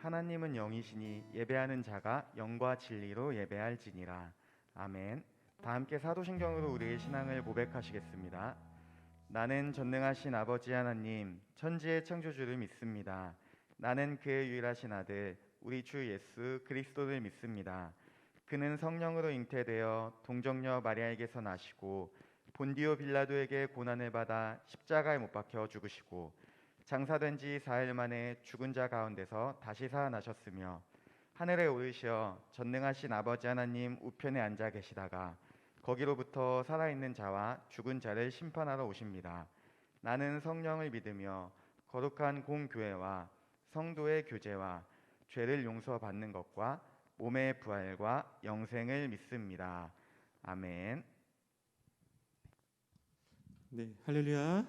하나님은 영이시니 예배하는 자가 영과 진리로 예배할지니라. 아멘. 다 함께 사도신경으로 우리의 신앙을 고백하시겠습니다. 나는 전능하신 아버지 하나님, 천지의 창조주를 믿습니다. 나는 그의 유일하신 아들, 우리 주 예수 그리스도를 믿습니다. 그는 성령으로 잉태되어 동정녀 마리아에게서 나시고 본디오 빌라도에게 고난을 받아 십자가에 못 박혀 죽으시고 장사된 지 4일 만에 죽은 자 가운데서 다시 살아나셨으며 하늘에 오르시어 전능하신 아버지 하나님 우편에 앉아 계시다가 거기로부터 살아있는 자와 죽은 자를 심판하러 오십니다. 나는 성령을 믿으며 거룩한 공교회와 성도의 교제와 죄를 용서받는 것과 몸의 부활과 영생을 믿습니다. 아멘. 네, 할렐루야.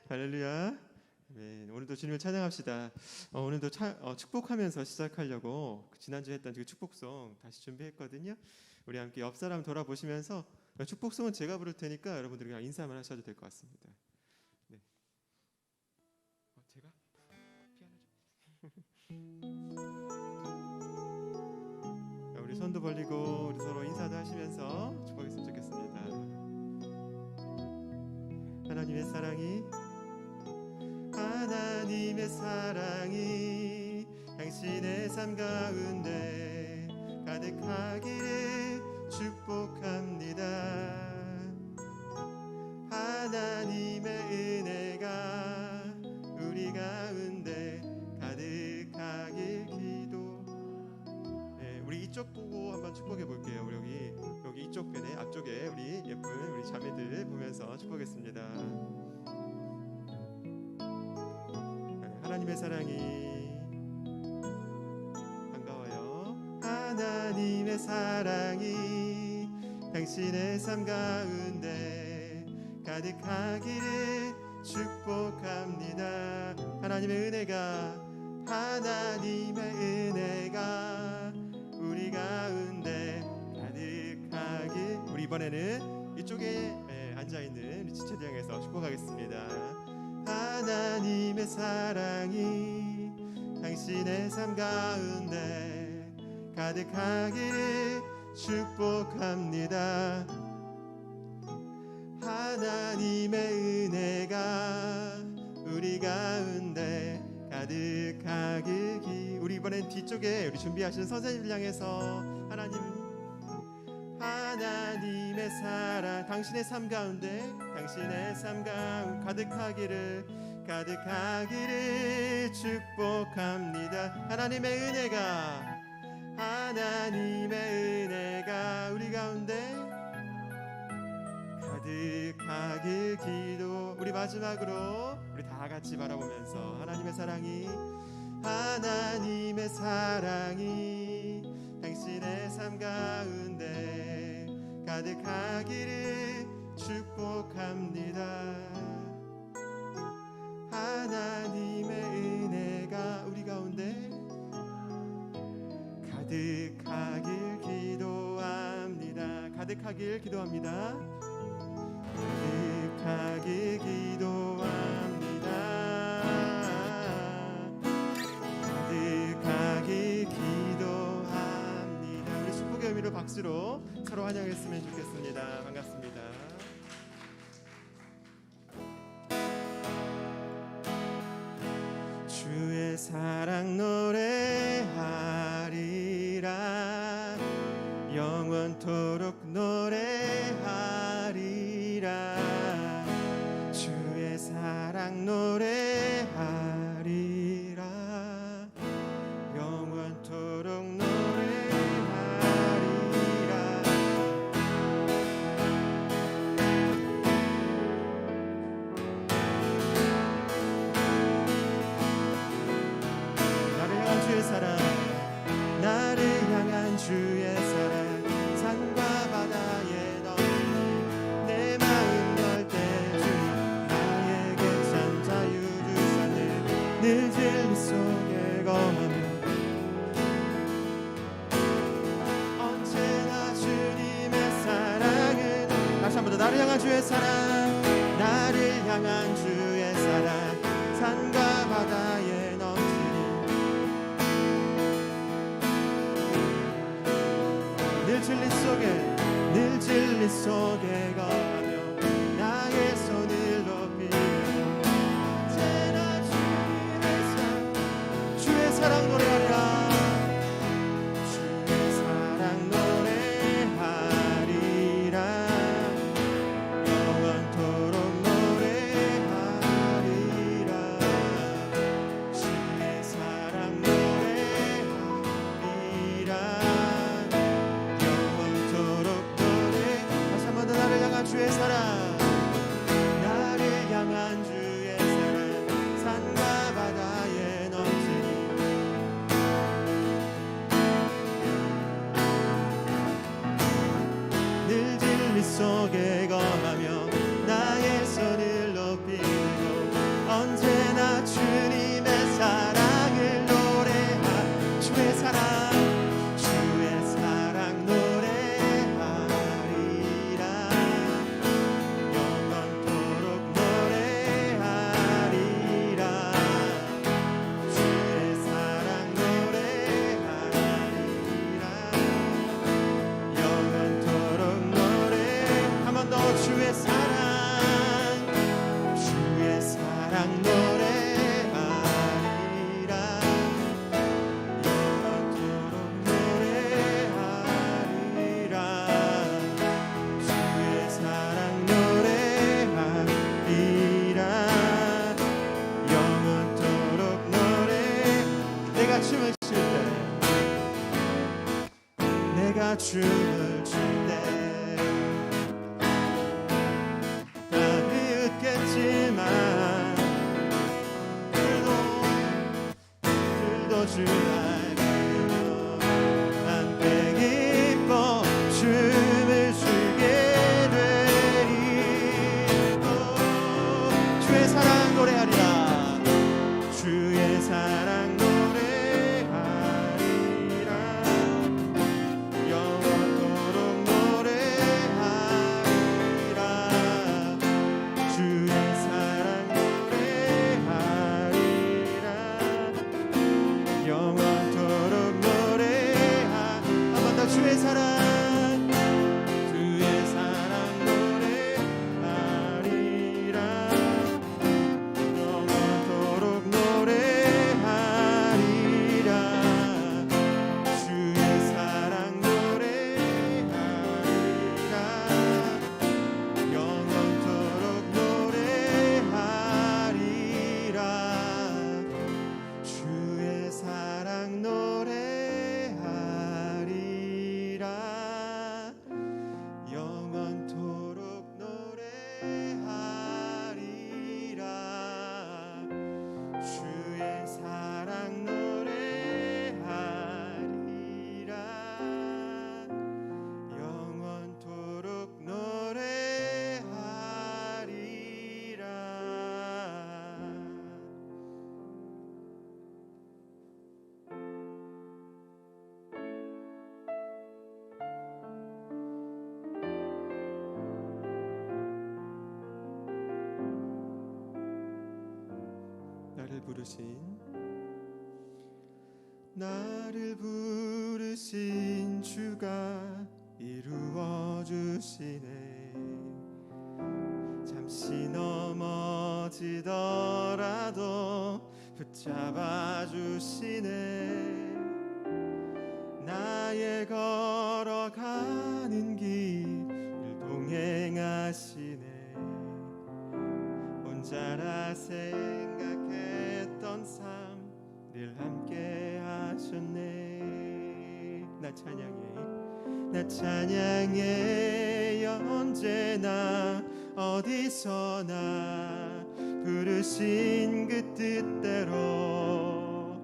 할렐루야. 네, 오늘도 주님을 찬양합시다. 오늘도 축복하면서 시작하려고 지난주에 했던 그 축복송 다시 준비했거든요. 우리 함께 옆 사람 돌아보시면서 축복송은 제가 부를 테니까 여러분들이 그냥 인사만 하셔도 될 것 같습니다. 네. 제가 피아노 우리 손도 벌리고 우리 서로 인사도 하시면서 축복했으면 좋겠습니다. 하나님의 사랑이 당신의 삶 가운데 가득하기를 축복합니다. 하나님의 은혜가 우리 가운데 가득하길 기도. 네, 우리 이쪽 보고 한번 축복해 볼게요. 우리 여기 이쪽 편에 앞쪽에 우리 예쁜 우리 자매들 보면서 축복했습니다. 하나님의 사랑이 반가워요. 하나님의 사랑이 당신의 삶 가운데 가득하기를 축복합니다. 하나님의 은혜가 우리 가운데 가득하길. 우리 이번에는 이쪽에 앉아있는 우리 지체들 향해서 축복하겠습니다. 하나님의 사랑이 당신의 삶 가운데 가득하기를 축복합니다. 하나님의 은혜가 우리 가운데 가득하길 우리 이번엔 뒤쪽에 우리 준비하시는 선생님을 향해서 하나님의 사랑 당신의 삶 가운데 가득하기를 축복합니다. 하나님의 은혜가 우리 가운데 가득하길 기도. 우리 마지막으로 우리 다 같이 바라보면서 하나님의 사랑이 당신의 삶 가운데 가득하기를 축복합니다. 하나님의 은혜가 우리 가운데 가득하길 기도합니다. 가득하길 기도합니다. 우리 축복의 의미로 박수로 서로 환영했으면 좋겠습니다. 반갑습니다. 주의 사랑 노래하리라. 영원토록 노래하리라. 주의 사랑 노래하리라. 영원토록 노래하리라. 나를 향한 주의 사랑 산과 바다에 넘치니 내 마음 열 때 주님 나에게 참 자유 주사네. 늘 진리 속에 거하며 언제나 주님의 사랑은. 다시 한번 더. 나를 향한 주의 사랑, 나를 향한 주의 사랑 산과 바다에 넘치니 늘 진리 속에 거하며 나의 손을 높이며 언제나 주의 사랑 노래하리라. 주의 사랑 노래하리라. 영원토록 노래하리라. 주의 사랑 노래하리라. 영원토록 노래. 다시 한 번 더 나를 향한 주의 사랑, 나를 향한 주의 사랑, 산과 바다에 넘치니 늘 진리 속에 거하며 나의 손을 높이고 언제나 주님의 사랑을 노래하. 주의 사랑, 주의 사랑 노래하리라. 영원토록 노래하리라. 주의 사랑 노래하리라. 영원토록 노래. 한 번 더. 주의 사랑, 주의 사랑 노래하리라. 영원토록 노래하리라. 주의 사랑 노래하리라. 영원토록 노래. 내가 춤을 출 때, 내가 춤을 출 때 다 늦겠지만 들도 주를 알며 함께 기뻐 춤을 추게 되리. 주의 사랑 노래하리라. 주의 사랑 노래하리라. 영원토록 노래하리라. 주의 사랑 노래하리라. 영원토록 노래하. 한 번 더. 주의 사랑, 주의 사랑 노래하리라. 영원토록 노래하리라. 주의 사랑 노래하리라. 영원토록 노래하리라. 주의 사랑 노래하리라. 영원토록 노래하리라. 주의 사랑 노래하리라. 영원토록 노래하리라. 나를 부르신 주가 이루어 주시네. 잠시 넘어지더라도 붙잡아 주시네. 나의 걸어가는 길을 동행하시네. 혼자라 생각했던 삶 늘 함께 하셨네. 나 찬양해 언제나 어디서나 부르신 그 뜻대로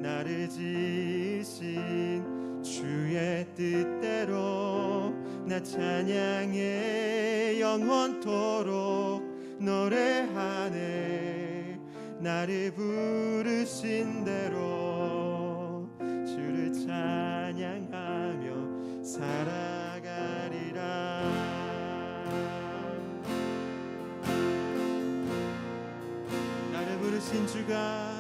나를 지으신 주의 뜻대로 나 찬양해 영원토록 노래하네. 나를 부르신 대로 주를 찬양하며 살아가리라. 나를 부르신 주가,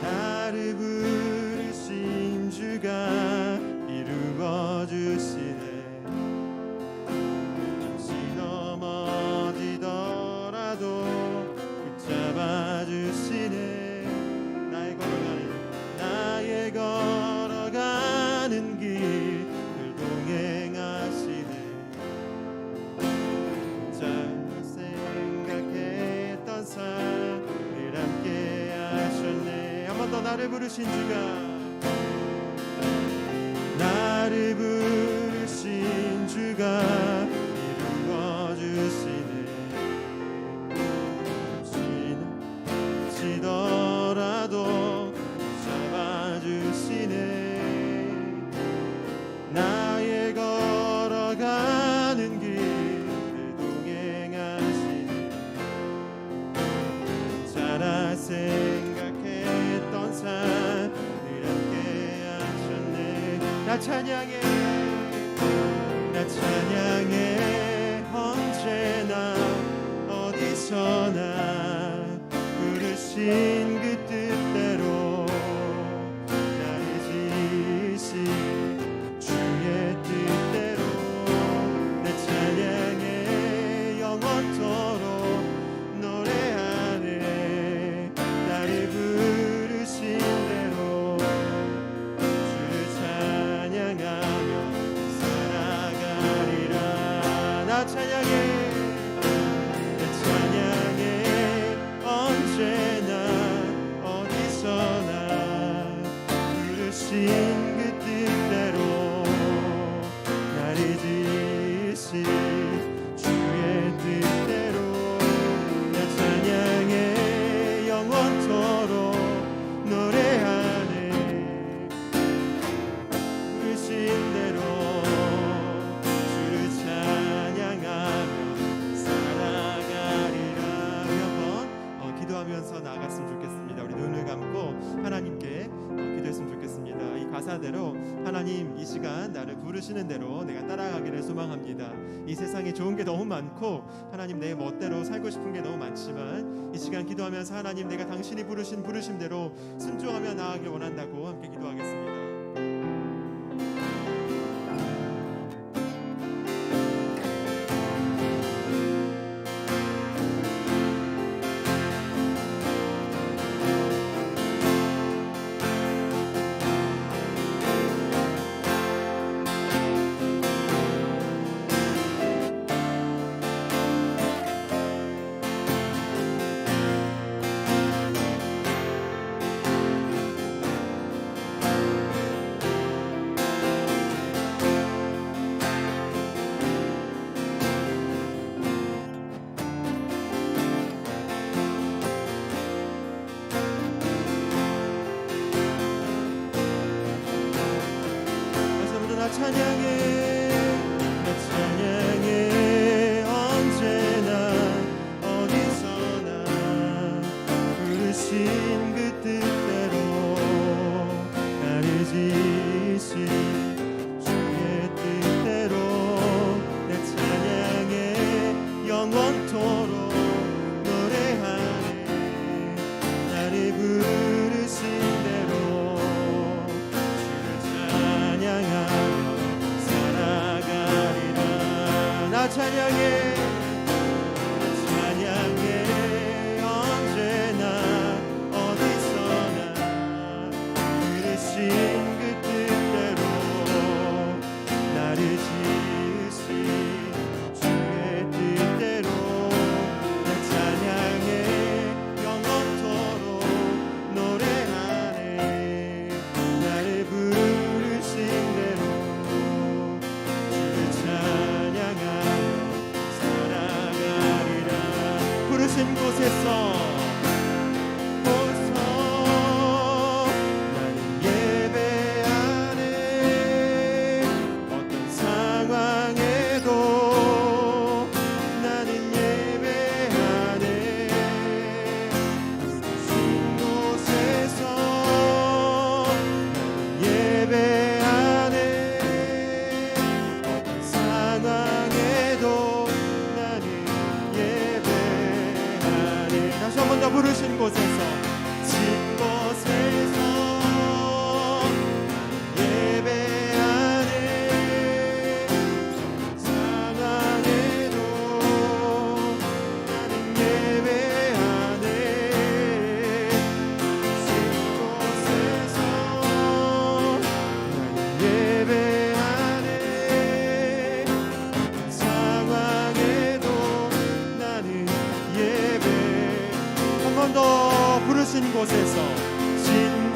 나를 부르신 주가 이루어 주시네. 번 더 나를 부르신 주가, 나를 부르신 주가 이루어 주시네. 지더라도 잡아주시네. 나의 걸어가는 길 동행하시네. 자라 생각했던 삶 늘 함께 하셨네. 나 찬양해, 나 찬양해. 언제나 어디서나 부르신 그 뜻대로 나를 지으신 주의 뜻대로 내 찬양해. 영원토록 노래하네. 나를 부르신 대로 주를 찬양하며 살아가리라. 나 찬양해, 내 찬양해. 언제나 어디서나 부르신 그 뜻대로 나를 지으신 주의 뜻대로 나 찬양해. 영원토록 노래하네. 부르신 대로 주를 찬양하며 살아가리라. 기도하면서 나아갔으면 좋겠습니다. 우리 눈을 감고 하나님께 기도했으면 좋겠습니다. 이 가사대로 하나님, 이 시간 나를 부르시는 대로 내가 따라가기를 소망합니다. 이 세상에 좋은 게 너무 많고 하나님 내 멋대로 살고 싶은 게 너무 많지만 이 시간 기도하면서 하나님, 내가 당신이 부르신 부르심대로 순종하며 나아가길 원한다고 함께 기도하겠습니다. 찬양해, 나 찬양해. 언제나 어디서나 부르신 그 뜻대로 나를 지으신 주의 뜻대로 내 찬양해. 영원토록 노래하네. 나를 부르신 대로 주를 찬양하네. 찬양해, 찬양해. 언제나 어디서나 부르신 그 뜻대로 나를 지으신 주의 뜻대로 내 찬양해. 영원토록 노래하네. 나를 부르신 대로 주를 찬양하네. 부르신 곳에서 나는 예배하네. 어떤 상황에도 나는 예배하네. 부르신 곳에서 나는 예배하네. 어떤 상황에도 나는 예배하네. 다시 한 번 더 부르신 곳에서, 진 곳에서 예배하네. 상황에도 나는 예배하네. 진 곳에서 나는 예배하네. 상황에도 나는 예배. 한 번 더 부르신 곳에서, 진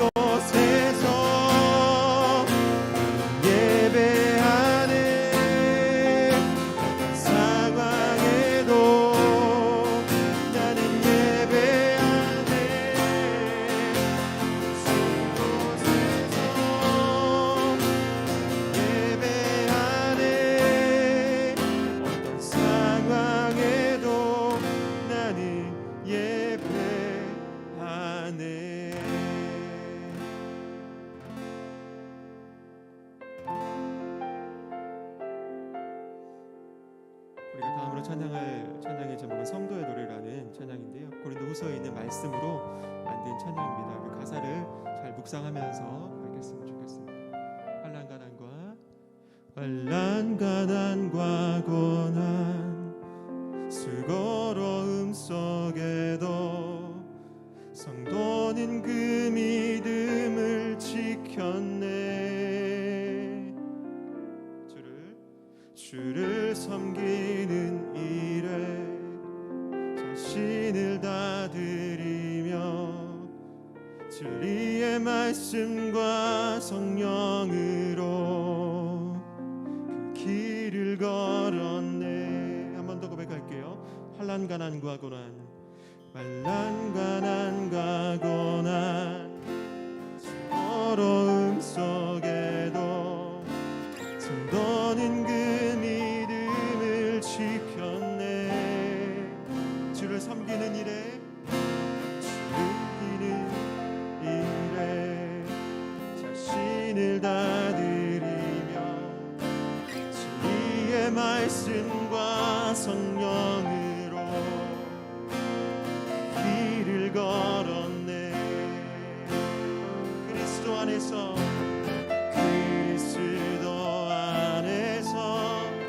찬양할 찬양의 제목은 성도의 노래라는 찬양인데요. 고린도후서에 있는 말씀으로 만든 찬양입니다. 그 가사를 잘 묵상하면서 알겠으면 좋겠습니다. 환난과 고난 수고로움 속에도 성도는 그 믿음을 지켰네. 주를 섬기는 일에 자신을 다 드리며 진리의 말씀과 성령으로 그 길을 걸었네. 한 번 더 고백할게요. 환난과 고난 어려움 속에도 성도는 그 믿음을 지켰네. 주를 섬기는 일에 자신을 다 드리며 진리의 말씀과 성령으로 길을 걸었네. 그리스도 안에서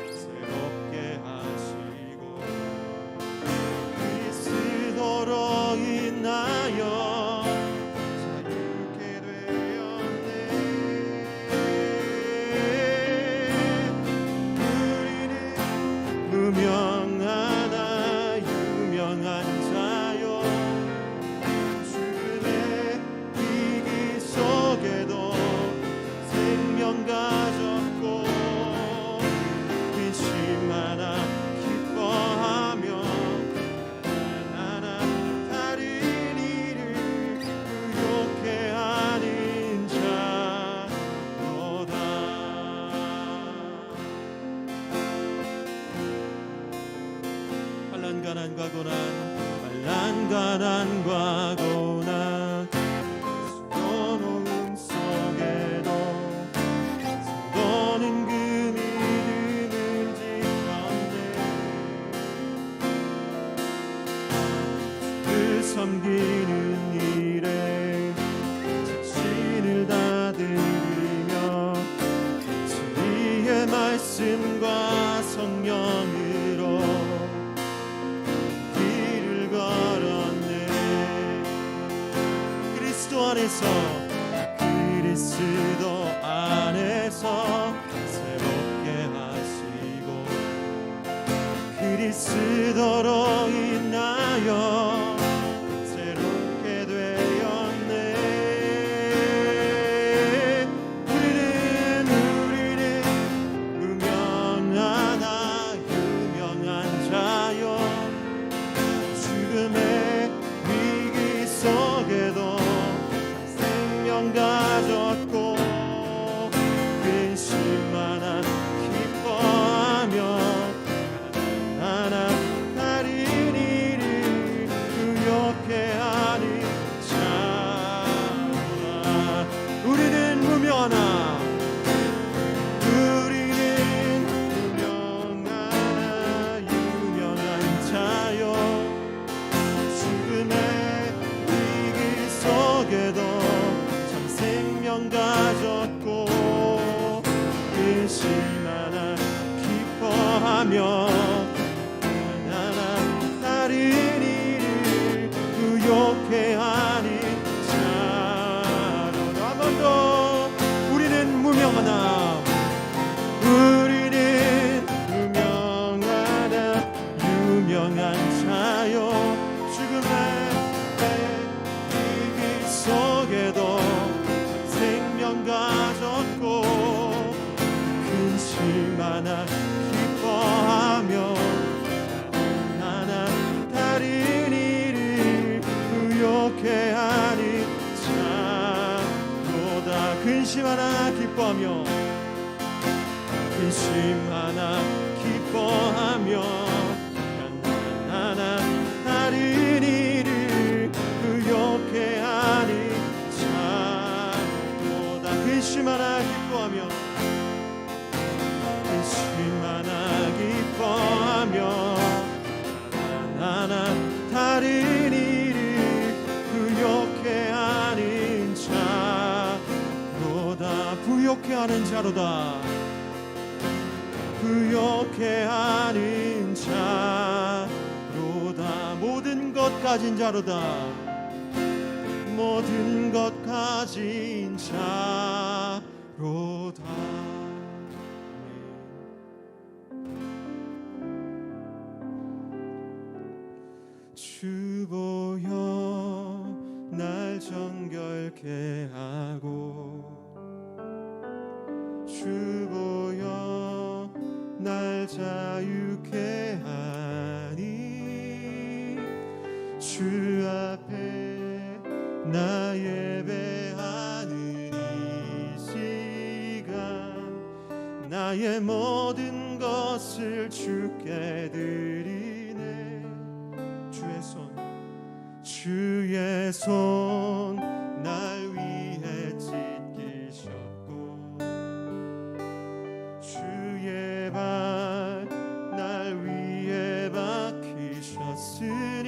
새롭게 하시고 그리스도로 인하여 자유케 되었네. 우리는 무명하나 유명한 자요 죽음의 위기 속에도 생명 가졌고 근심 하나 기뻐하며 하나 다른 이를 의욕해 하는 자로다. 환난과 고난 수고로움 속에도 성도는 그 믿음을 지켰네. 그 섬기는 일에 자신을 다 드리며 진리의 말씀과 성령으로 그리스도 안에서 새롭게 하시고 그리스도로 인하여 새롭게 되었네. 우리는 무명하나 유명한 자요 죽음의 위기 속에도 가졌고 근심 하나 기뻐하며 하나 다른 일을 의욕해 하는 자로다. 우리는 무명하나 유명한 자요 죽음의 위기 속에도 생명 가졌고 근심 하나 기뻐하며 하나 다른 일을 의욕해 하는 자로다. 한 번 더 우리는 무명하나 유명한 자요 죽음의 위기 속에도 생명 가졌고 근심 하나 기뻐하며 하나 다른 일을 의욕해 하는 자로다. 근심 하나 기뻐하며 하나 다른 일을 의욕해 하는 자로다. 근심 하나 기뻐하며 하는 자로다. 부욕해 하는 자로다. 모든 것 가진 자로다. 모든 것 가진 자로다. 주 보여 날 정결케 하고, 주 보여 날 자유케 하니, 주 앞에 나 예배하는 이 시간, 나의 모든 것을 주께 드리네. 주의 손 날 위해 찢기셨고, 주의 발 날 위해 박히셨으니,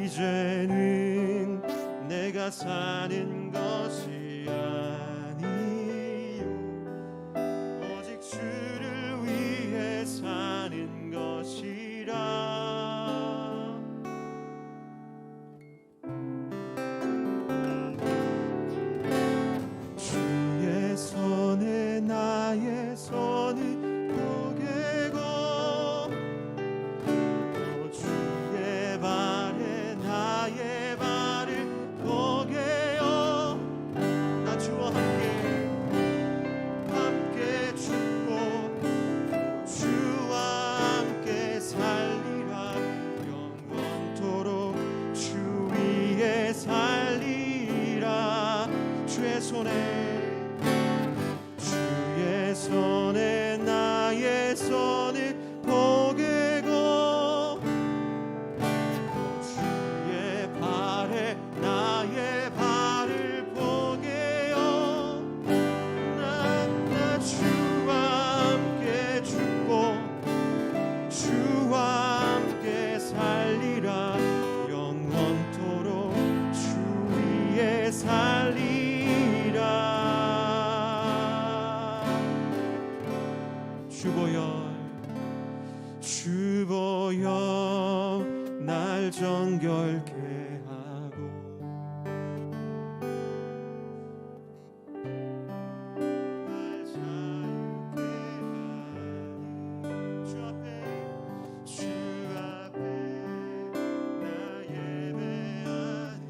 이제는 내가 사는 것이 아니요 오직 주를 위해 사는 것이라. 주의 손에 나의 손을 포개고, 또 주의 발에 나의 발을 포개어, 나 주와 함께 죽고 주와 함께 살리라. 영원토록 주 위에 살리라. 주의 손에 나의 손을 포개고, 주의 발에 나의 발을 포개어, 나 주와 함께 죽고 주와 함께 살리라. 영원토록 주 위에 살리라. 주 보여 날 정결케 하고, 날 자유케 하니, 주 앞에 나 예배하니,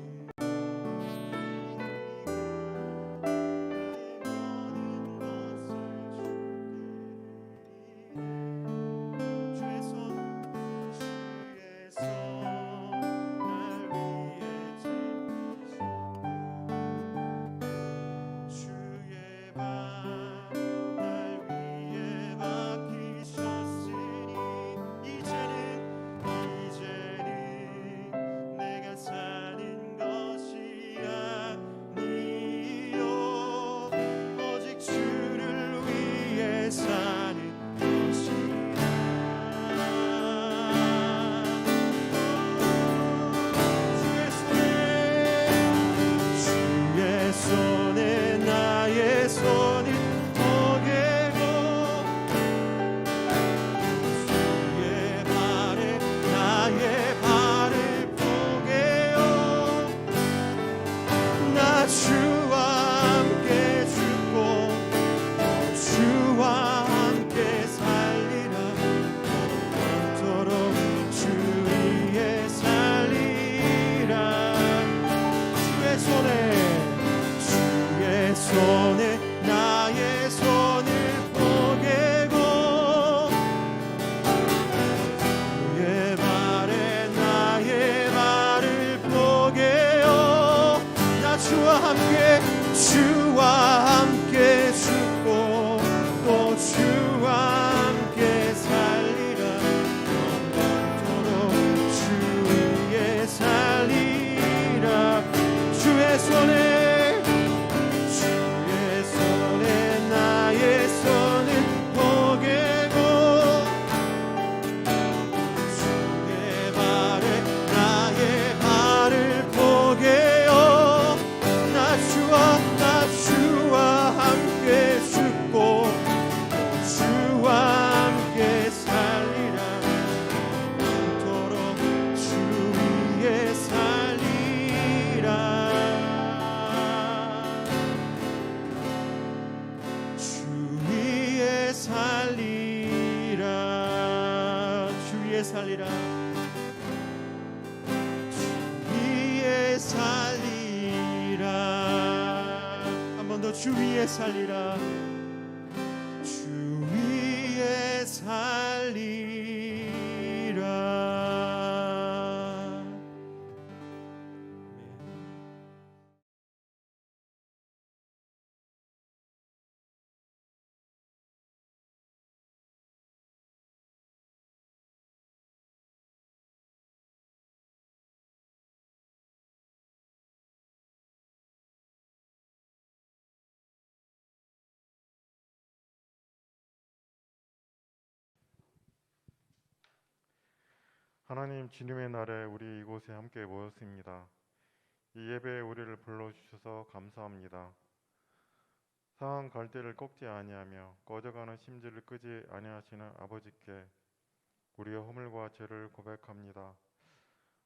주의 손 날 위해 주 위에 살리라. 주 위에 살리라. 하나님, 주님의 날에 우리 이곳에 함께 모였습니다. 이 예배에 우리를 불러주셔서 감사합니다. 상한 갈대를 꺾지 아니하며 꺼져가는 심지를 끄지 아니하시는 아버지께 우리의 허물과 죄를 고백합니다.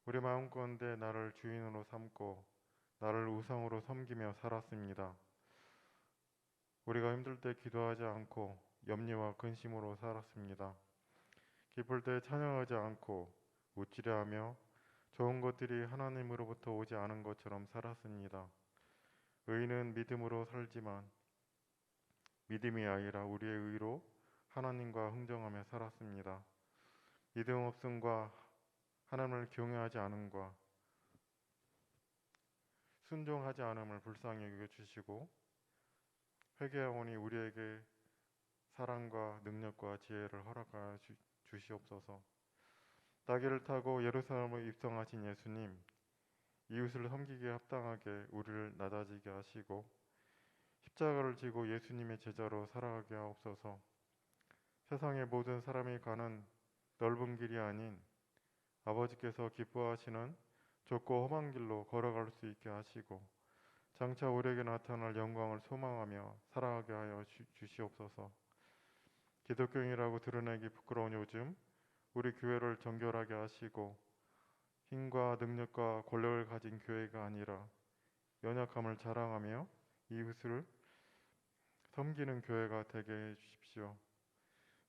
우리 마음가운데 나를 주인으로 삼고 나를 우상으로 섬기며 살았습니다. 우리가 힘들 때 기도하지 않고 염려와 근심으로 살았습니다. 기쁠 때 찬양하지 않고 웃지려 하며 좋은 것들이 하나님으로부터 오지 않은 것처럼 살았습니다. 의인은 믿음으로 살지만 믿음이 아니라 우리의 의로 하나님과 흥정하며 살았습니다. 믿음 없음과 하나님을 경외하지 않음과 순종하지 않음을 불쌍히 여겨주시고 회개하오니 우리에게 사랑과 능력과 지혜를 허락하여 주시옵소서. 나귀를 타고 예루살렘에 입성하신 예수님, 이웃을 섬기기에 합당하게 우리를 낮아지게 하시고 십자가를 지고 예수님의 제자로 살아가게 하옵소서. 세상의 모든 사람이 가는 넓은 길이 아닌 아버지께서 기뻐하시는 좁고 험한 길로 걸어갈 수 있게 하시고 장차 우리에게 나타날 영광을 소망하며 살아가게 하여 주시옵소서. 기독교인이라고 드러내기 부끄러운 요즘 우리 교회를 정결하게 하시고 힘과 능력과 권력을 가진 교회가 아니라 연약함을 자랑하며 이웃을 섬기는 교회가 되게 해주십시오.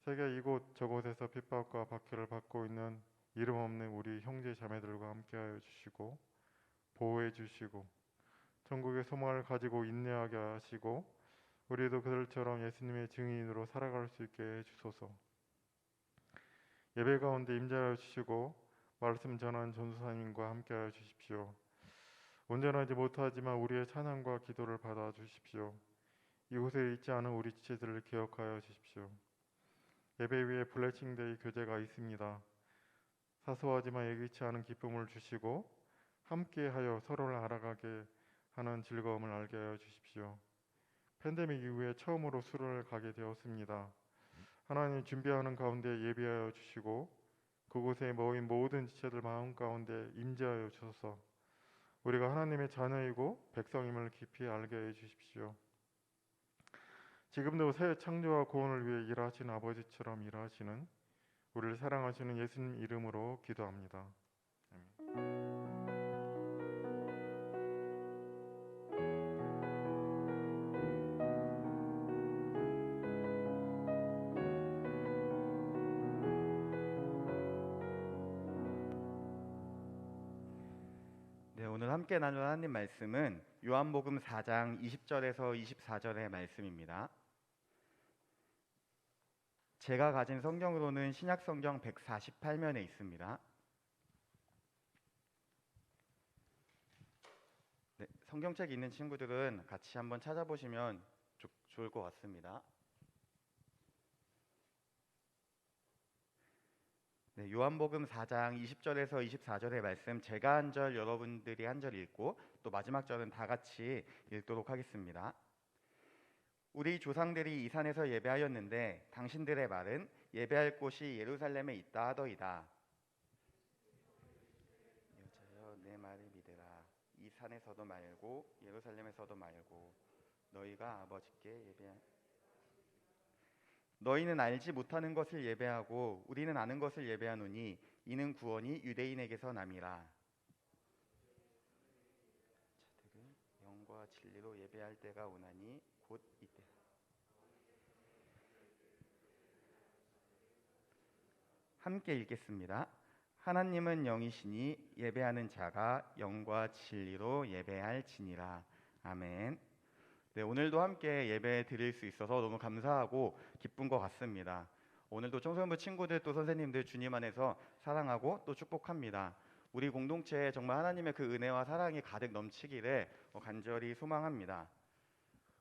세계 이곳 저곳에서 핍박과 박해를 받고 있는 이름 없는 우리 형제 자매들과 함께하여 주시고 보호해 주시고 천국의 소망을 가지고 인내하게 하시고 우리도 그들처럼 예수님의 증인으로 살아갈 수 있게 해주소서. 예배 가운데 임재하여 주시고 말씀 전한 전도사님과 함께하여 주십시오. 온전하지 못하지만 우리의 찬양과 기도를 받아 주십시오. 이곳에 있지 않은 우리 지체들을 기억하여 주십시오. 예배 위에 블레싱데이 교제가 있습니다. 사소하지만 예기치 않은 기쁨을 주시고 함께하여 서로를 알아가게 하는 즐거움을 알게 하여 주십시오. 팬데믹 이후에 처음으로 술을 가게 되었습니다. 하나님 준비하는 가운데 예비하여 주시고 그곳에 모인 모든 지체들 마음 가운데 임재하여 주소서. 우리가 하나님의 자녀이고 백성임을 깊이 알게 해 주십시오. 지금도 새 창조와 구원을 위해 일하시는 아버지처럼 일하시는 우리를 사랑하시는 예수님 이름으로 기도합니다. 아멘. 네, 오늘 함께 나눌 하나님 말씀은 요한복음 4장 20절에서 24절의 말씀입니다. 제가 가진 성경으로는 신약 성경 148면에 있습니다. 네, 성경책 있는 친구들은 같이 한번 찾아보시면 좋을 것 같습니다. 네, 요한복음 4장 20절에서 24절의 말씀 제가 한 절 여러분들이 한 절 읽고 또 마지막 절은 다 같이 읽도록 하겠습니다. 우리 조상들이 이 산에서 예배하였는데 당신들의 말은 예배할 곳이 예루살렘에 있다 하더이다. 여자여 내 말을 믿으라. 이 산에서도 말고 예루살렘에서도 말고 너희가 아버지께 너희는 알지 못하는 것을 예배하고 우리는 아는 것을 예배하노니 이는 구원이 유대인에게서 남이라. 자들은 영과 진리로 예배할 때가 오나니 곧 이때. 함께 읽겠습니다. 하나님은 영이시니 예배하는 자가 영과 진리로 예배할지니라. 아멘. 네, 오늘도 함께 예배 드릴 수 있어서 너무 감사하고 기쁜 것 같습니다. 오늘도 청소년부 친구들 또 선생님들 주님 안에서 사랑하고 또 축복합니다. 우리 공동체에 정말 하나님의 그 은혜와 사랑이 가득 넘치기를 간절히 소망합니다.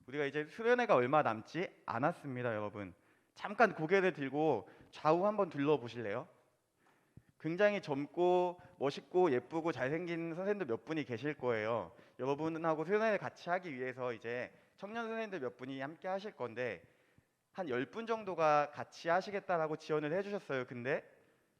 우리가 이제 수련회가 얼마 남지 않았습니다, 여러분. 잠깐 고개를 들고 좌우 한번 둘러보실래요? 굉장히 젊고 멋있고 예쁘고 잘생긴 선생님들 몇 분이 계실 거예요. 여러분하고 수련회를 같이 하기 위해서 이제 청년 선생님들 몇 분이 함께 하실 건데 한 10분 정도가 같이 하시겠다라고 지원을 해주셨어요. 근데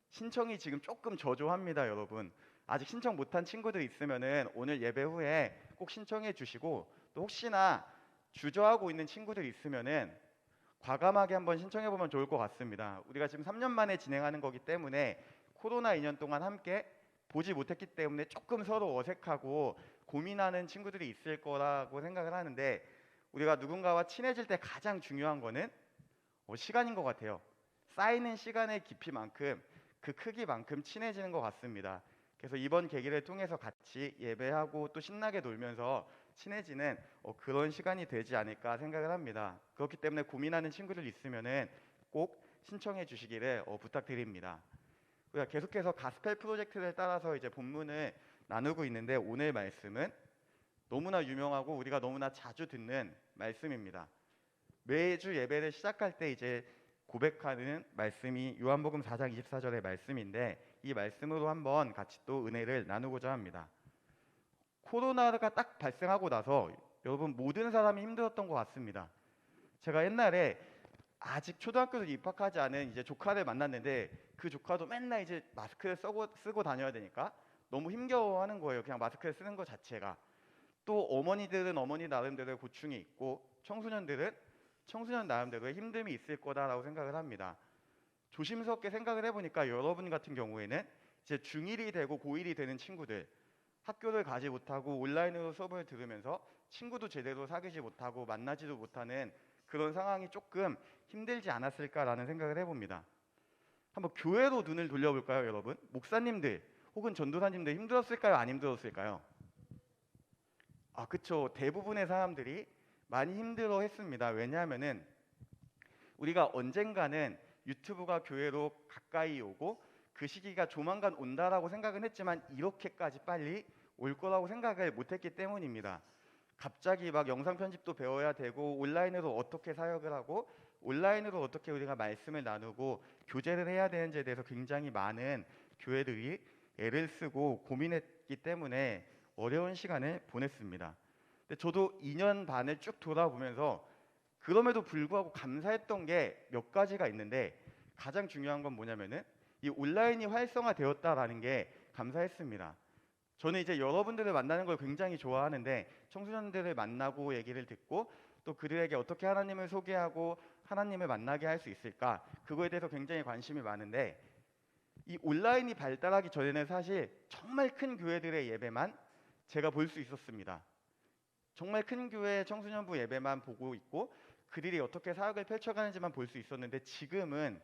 신청이 지금 조금 저조합니다, 여러분. 아직 신청 못한 친구들 있으면은 오늘 예배 후에 꼭 신청해 주시고, 또 혹시나 주저하고 있는 친구들 있으면은 과감하게 한번 신청해 보면 좋을 것 같습니다. 우리가 지금 3년 만에 진행하는 거기 때문에 코로나 2년 동안 함께 보지 못했기 때문에 조금 서로 어색하고 고민하는 친구들이 있을 거라고 생각을 하는데, 우리가 누군가와 친해질 때 가장 중요한 거는 시간인 것 같아요. 쌓이는 시간의 깊이만큼 그 크기만큼 친해지는 것 같습니다. 그래서 이번 계기를 통해서 같이 예배하고 또 신나게 놀면서 친해지는 그런 시간이 되지 않을까 생각을 합니다. 그렇기 때문에 고민하는 친구들 있으면은 꼭 신청해 주시기를 부탁드립니다. 우리가 계속해서 가스펠 프로젝트를 따라서 이제 본문을 나누고 있는데, 오늘 말씀은 너무나 유명하고 우리가 너무나 자주 듣는 말씀입니다. 매주 예배를 시작할 때 이제 고백하는 말씀이 요한복음 4장 24절의 말씀인데, 이 말씀으로 한번 같이 또 은혜를 나누고자 합니다. 코로나가 딱 발생하고 나서 여러분 모든 사람이 힘들었던 것 같습니다. 제가 옛날에 아직 초등학교도 입학하지 않은 이제 조카를 만났는데, 그 조카도 맨날 이제 마스크를 쓰고 다녀야 되니까 너무 힘겨워하는 거예요. 그냥 마스크를 쓰는 것 자체가. 또 어머니들은 어머니 나름대로의 고충이 있고 청소년들은 청소년 나름대로의 힘듦이 있을 거다라고 생각을 합니다. 조심스럽게 생각을 해보니까 여러분 같은 경우에는 이제 중1이 되고 고1이 되는 친구들, 학교를 가지 못하고 온라인으로 수업을 들으면서 친구도 제대로 사귀지 못하고 만나지도 못하는 그런 상황이 조금 힘들지 않았을까라는 생각을 해봅니다. 한번 교회로 눈을 돌려볼까요, 여러분? 목사님들 혹은 전도사님들 힘들었을까요, 안 힘들었을까요? 그쵸. 대부분의 사람들이 많이 힘들어 했습니다. 왜냐하면은 우리가 언젠가는 유튜브가 교회로 가까이 오고 그 시기가 조만간 온다라고 생각은 했지만 이렇게까지 빨리 올 거라고 생각을 못했기 때문입니다. 갑자기 막 영상 편집도 배워야 되고, 온라인으로 어떻게 사역을 하고 온라인으로 어떻게 우리가 말씀을 나누고 교제를 해야 되는지에 대해서 굉장히 많은 교회들이 애를 쓰고 고민했기 때문에 어려운 시간을 보냈습니다. 근데 저도 2년 반을 쭉 돌아보면서 그럼에도 불구하고 감사했던 게 몇 가지가 있는데, 가장 중요한 건 뭐냐면은 이 온라인이 활성화되었다라는 게 감사했습니다. 저는 이제 여러분들을 만나는 걸 굉장히 좋아하는데, 청소년들을 만나고 얘기를 듣고 또 그들에게 어떻게 하나님을 소개하고 하나님을 만나게 할 수 있을까, 그거에 대해서 굉장히 관심이 많은데, 이 온라인이 발달하기 전에는 사실 정말 큰 교회들의 예배만 제가 볼 수 있었습니다. 정말 큰 교회 청소년부 예배만 보고 있고 그들이 어떻게 사역을 펼쳐가는지만 볼 수 있었는데, 지금은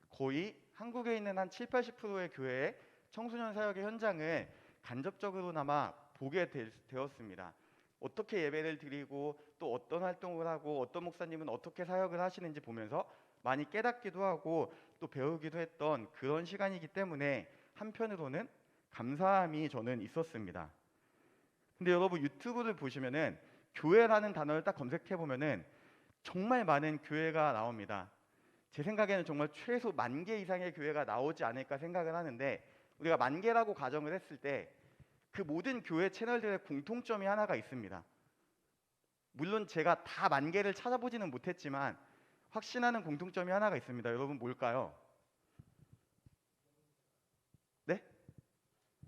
거의 한국에 있는 한 7, 80%의 교회의 청소년 사역의 현장을 간접적으로나마 보게 되었습니다. 어떻게 예배를 드리고 또 어떤 활동을 하고 어떤 목사님은 어떻게 사역을 하시는지 보면서 많이 깨닫기도 하고 또 배우기도 했던 그런 시간이기 때문에 한편으로는 감사함이 저는 있었습니다. 근데 여러분 유튜브를 보시면은 교회라는 단어를 딱 검색해 보면은 정말 많은 교회가 나옵니다. 제 생각에는 정말 최소 10,000개 이상의 교회가 나오지 않을까 생각을 하는데, 우리가 10,000개라고 가정을 했을 때 그 모든 교회 채널들의 공통점이 하나가 있습니다. 물론 제가 다 10,000개를 찾아보지는 못했지만 확신하는 공통점이 하나가 있습니다. 여러분 뭘까요? 네?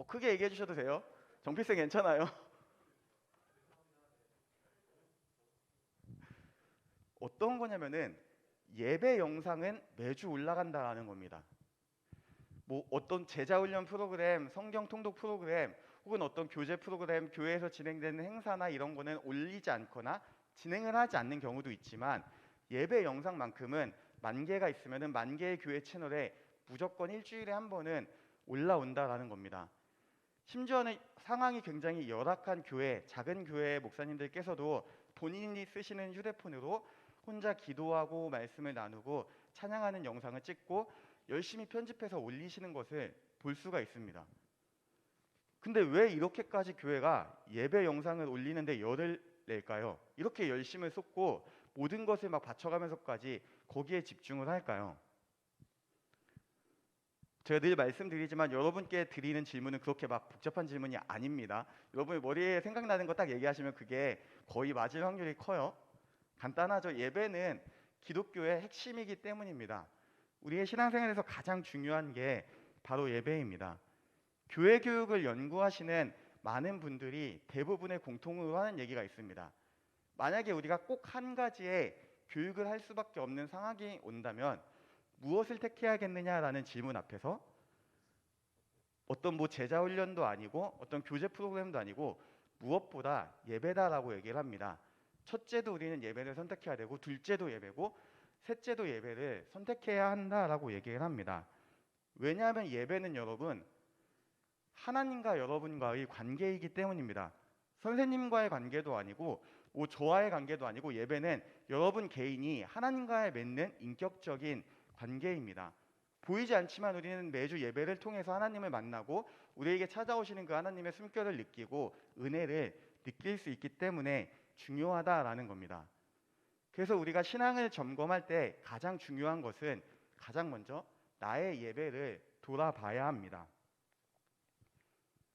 크게 얘기해 주셔도 돼요. 정필생 괜찮아요? 어떤 거냐면은 예배 영상은 매주 올라간다라는 겁니다. 뭐 어떤 제자 훈련 프로그램, 성경 통독 프로그램, 혹은 어떤 교제 프로그램, 교회에서 진행되는 행사나 이런 거는 올리지 않거나 진행을 하지 않는 경우도 있지만, 예배 영상만큼은 10,000개가 있으면은 10,000개의 교회 채널에 무조건 일주일에 한 번은 올라온다라는 겁니다. 심지어는 상황이 굉장히 열악한 교회, 작은 교회 목사님들께서도 본인이 쓰시는 휴대폰으로 혼자 기도하고 말씀을 나누고 찬양하는 영상을 찍고 열심히 편집해서 올리시는 것을 볼 수가 있습니다. 근데 왜 이렇게까지 교회가 예배 영상을 올리는데 열을 낼까요? 이렇게 열심을 쏟고 모든 것을 막 바쳐가면서까지 거기에 집중을 할까요? 제가 늘 말씀드리지만 여러분께 드리는 질문은 그렇게 막 복잡한 질문이 아닙니다. 여러분이 머리에 생각나는 거 딱 얘기하시면 그게 거의 맞을 확률이 커요. 간단하죠. 예배는 기독교의 핵심이기 때문입니다. 우리의 신앙생활에서 가장 중요한 게 바로 예배입니다. 교회 교육을 연구하시는 많은 분들이 대부분의 공통으로 하는 얘기가 있습니다. 만약에 우리가 꼭 한 가지의 교육을 할 수밖에 없는 상황이 온다면 무엇을 택해야겠느냐라는 질문 앞에서 어떤 제자 훈련도 아니고 어떤 교재 프로그램도 아니고 무엇보다 예배다라고 얘기를 합니다. 첫째도 우리는 예배를 선택해야 되고 둘째도 예배고 셋째도 예배를 선택해야 한다라고 얘기를 합니다. 왜냐하면 예배는 여러분 하나님과 여러분과의 관계이기 때문입니다. 선생님과의 관계도 아니고 저와의 관계도 아니고 예배는 여러분 개인이 하나님과의 맺는 인격적인 관계입니다. 보이지 않지만 우리는 매주 예배를 통해서 하나님을 만나고 우리에게 찾아오시는 그 하나님의 숨결을 느끼고 은혜를 느낄 수 있기 때문에 중요하다라는 겁니다. 그래서 우리가 신앙을 점검할 때 가장 중요한 것은 가장 먼저 나의 예배를 돌아봐야 합니다.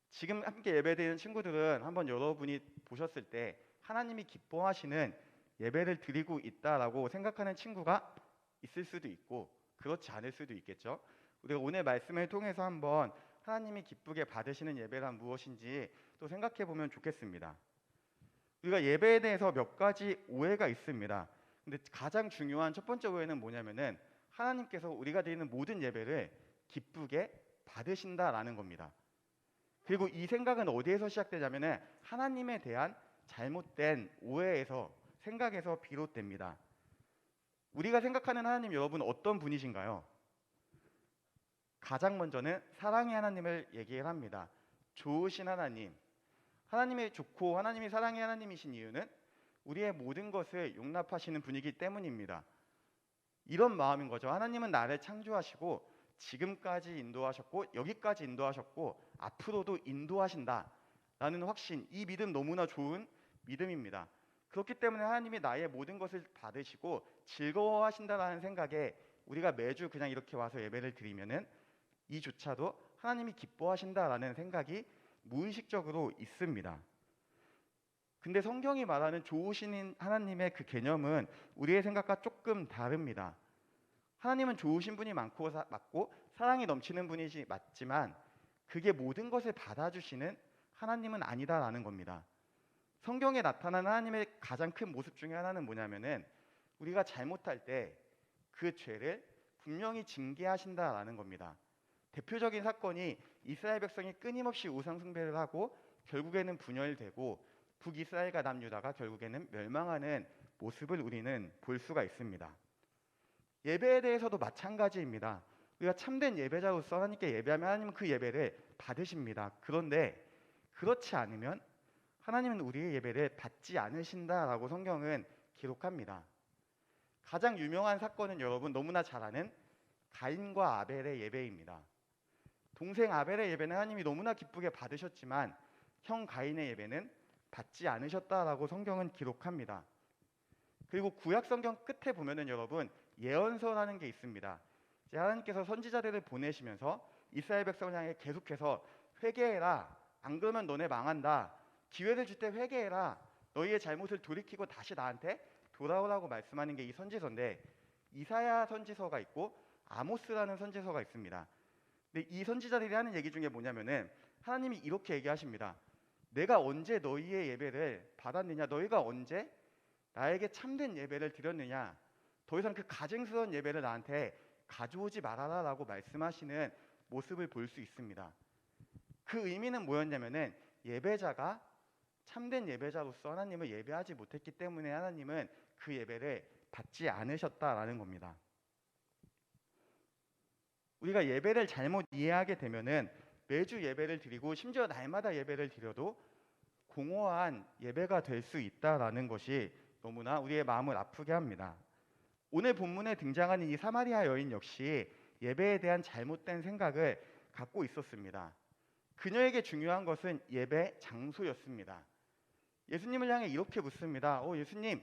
지금 함께 예배드리는 친구들은 한번 여러분이 보셨을 때 하나님이 기뻐하시는 예배를 드리고 있다라고 생각하는 친구가 있을 수도 있고 그렇지 않을 수도 있겠죠. 우리가 오늘 말씀을 통해서 한번 하나님이 기쁘게 받으시는 예배란 무엇인지 또 생각해 보면 좋겠습니다. 우리가 예배에 대해서 몇 가지 오해가 있습니다. 근데 가장 중요한 첫 번째 오해는 뭐냐면은 하나님께서 우리가 드리는 모든 예배를 기쁘게 받으신다라는 겁니다. 그리고 이 생각은 어디에서 시작되냐면은 하나님에 대한 잘못된 오해에서 생각에서 비롯됩니다. 우리가 생각하는 하나님 여러분 어떤 분이신가요? 가장 먼저는 사랑의 하나님을 얘기를 합니다. 좋으신 하나님. 하나님이 좋고 하나님이 사랑의 하나님이신 이유는 우리의 모든 것을 용납하시는 분이기 때문입니다. 이런 마음인 거죠. 하나님은 나를 창조하시고 지금까지 인도하셨고 여기까지 인도하셨고 앞으로도 인도하신다라는 확신, 이 믿음 너무나 좋은 믿음입니다. 그렇기 때문에 하나님이 나의 모든 것을 받으시고 즐거워하신다라는 생각에 우리가 매주 그냥 이렇게 와서 예배를 드리면은 이조차도 하나님이 기뻐하신다라는 생각이 무의식적으로 있습니다. 근데 성경이 말하는 좋으신 하나님의 그 개념은 우리의 생각과 조금 다릅니다. 하나님은 좋으신 분이 맞고 사랑이 넘치는 분이지 맞지만 그게 모든 것을 받아주시는 하나님은 아니다라는 겁니다. 성경에 나타난 하나님의 가장 큰 모습 중에 하나는 뭐냐면은 우리가 잘못할 때 그 죄를 분명히 징계하신다라는 겁니다. 대표적인 사건이 이스라엘 백성이 끊임없이 우상 숭배를 하고 결국에는 분열되고 북이스라엘과 남유다가 결국에는 멸망하는 모습을 우리는 볼 수가 있습니다. 예배에 대해서도 마찬가지입니다. 우리가 참된 예배자로서 하나님께 예배하면 하나님은 그 예배를 받으십니다. 그런데 그렇지 않으면 하나님은 우리의 예배를 받지 않으신다라고 성경은 기록합니다. 가장 유명한 사건은 여러분 너무나 잘 아는 가인과 아벨의 예배입니다. 동생 아벨의 예배는 하나님이 너무나 기쁘게 받으셨지만 형 가인의 예배는 받지 않으셨다라고 성경은 기록합니다. 그리고 구약 성경 끝에 보면은 여러분 예언서라는 게 있습니다. 이제 하나님께서 선지자들을 보내시면서 이스라엘 백성을 향해 계속해서 회개해라. 안 그러면 너네 망한다. 기회를 줄 때 회개해라. 너희의 잘못을 돌이키고 다시 나한테 돌아오라고 말씀하는 게 이 선지서인데 이사야 선지서가 있고 아모스라는 선지서가 있습니다. 근데 이 선지자들이 하는 얘기 중에 뭐냐면은 하나님이 이렇게 얘기하십니다. 내가 언제 너희의 예배를 받았느냐? 너희가 언제 나에게 참된 예배를 드렸느냐? 더 이상 그 가증스러운 예배를 나한테 가져오지 말아라라고 말씀하시는 모습을 볼 수 있습니다. 그 의미는 뭐였냐면은 예배자가 참된 예배자로서 하나님을 예배하지 못했기 때문에 하나님은 그 예배를 받지 않으셨다라는 겁니다. 우리가 예배를 잘못 이해하게 되면은 매주 예배를 드리고 심지어 날마다 예배를 드려도 공허한 예배가 될 수 있다라는 것이 너무나 우리의 마음을 아프게 합니다. 오늘 본문에 등장하는 이 사마리아 여인 역시 예배에 대한 잘못된 생각을 갖고 있었습니다. 그녀에게 중요한 것은 예배 장소였습니다. 예수님을 향해 이렇게 묻습니다. 예수님,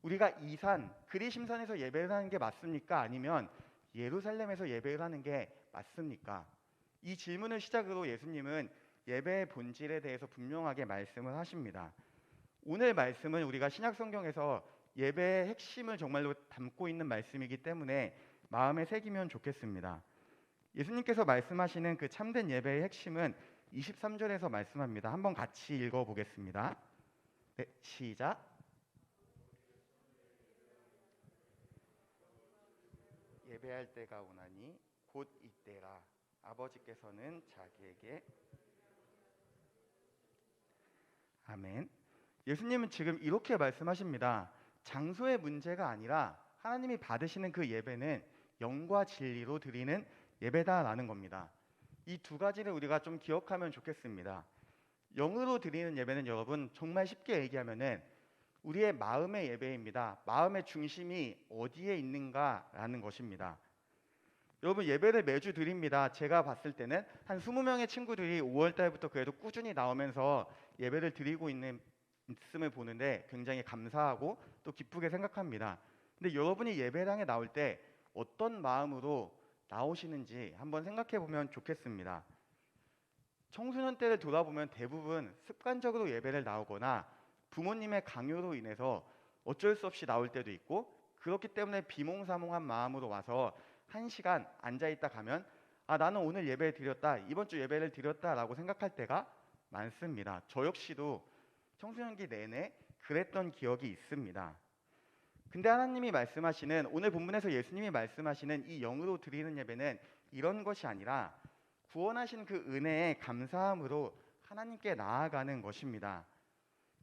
우리가 이 산 그리심산에서 예배를 하는 게 맞습니까? 아니면 예루살렘에서 예배를 하는 게 맞습니까? 이 질문을 시작으로 예수님은 예배의 본질에 대해서 분명하게 말씀을 하십니다. 오늘 말씀은 우리가 신약 성경에서 예배의 핵심을 정말로 담고 있는 말씀이기 때문에 마음에 새기면 좋겠습니다. 예수님께서 말씀하시는 그 참된 예배의 핵심은 23절에서 말씀합니다. 한번 같이 읽어보겠습니다. 네, 시작. 예배할 때가 오나니 곧 이때라. 아버지께서는 자기에게 아멘. 예수님은 지금 이렇게 말씀하십니다. 장소의 문제가 아니라 하나님이 받으시는 그 예배는 영과 진리로 드리는 예배다라는 겁니다. 이 두 가지를 우리가 좀 기억하면 좋겠습니다. 영으로 드리는 예배는 여러분 정말 쉽게 얘기하면은 우리의 마음의 예배입니다. 마음의 중심이 어디에 있는가라는 것입니다. 여러분 예배를 매주 드립니다. 제가 봤을 때는 한 20명의 친구들이 5월 달부터 그래도 꾸준히 나오면서 예배를 드리고 있음을 보는데 굉장히 감사하고 또 기쁘게 생각합니다. 근데 여러분이 예배당에 나올 때 어떤 마음으로 나오시는지 한번 생각해 보면 좋겠습니다. 청소년 때를 돌아보면 대부분 습관적으로 예배를 나오거나 부모님의 강요로 인해서 어쩔 수 없이 나올 때도 있고, 그렇기 때문에 비몽사몽한 마음으로 와서 1시간 앉아있다 가면 나는 오늘 예배 드렸다, 이번 주 예배를 드렸다라고 생각할 때가 많습니다. 저 역시도 청소년기 내내 그랬던 기억이 있습니다. 근데 하나님이 말씀하시는, 오늘 본문에서 예수님이 말씀하시는 이 영으로 드리는 예배는 이런 것이 아니라 구원하신 그 은혜에 감사함으로 하나님께 나아가는 것입니다.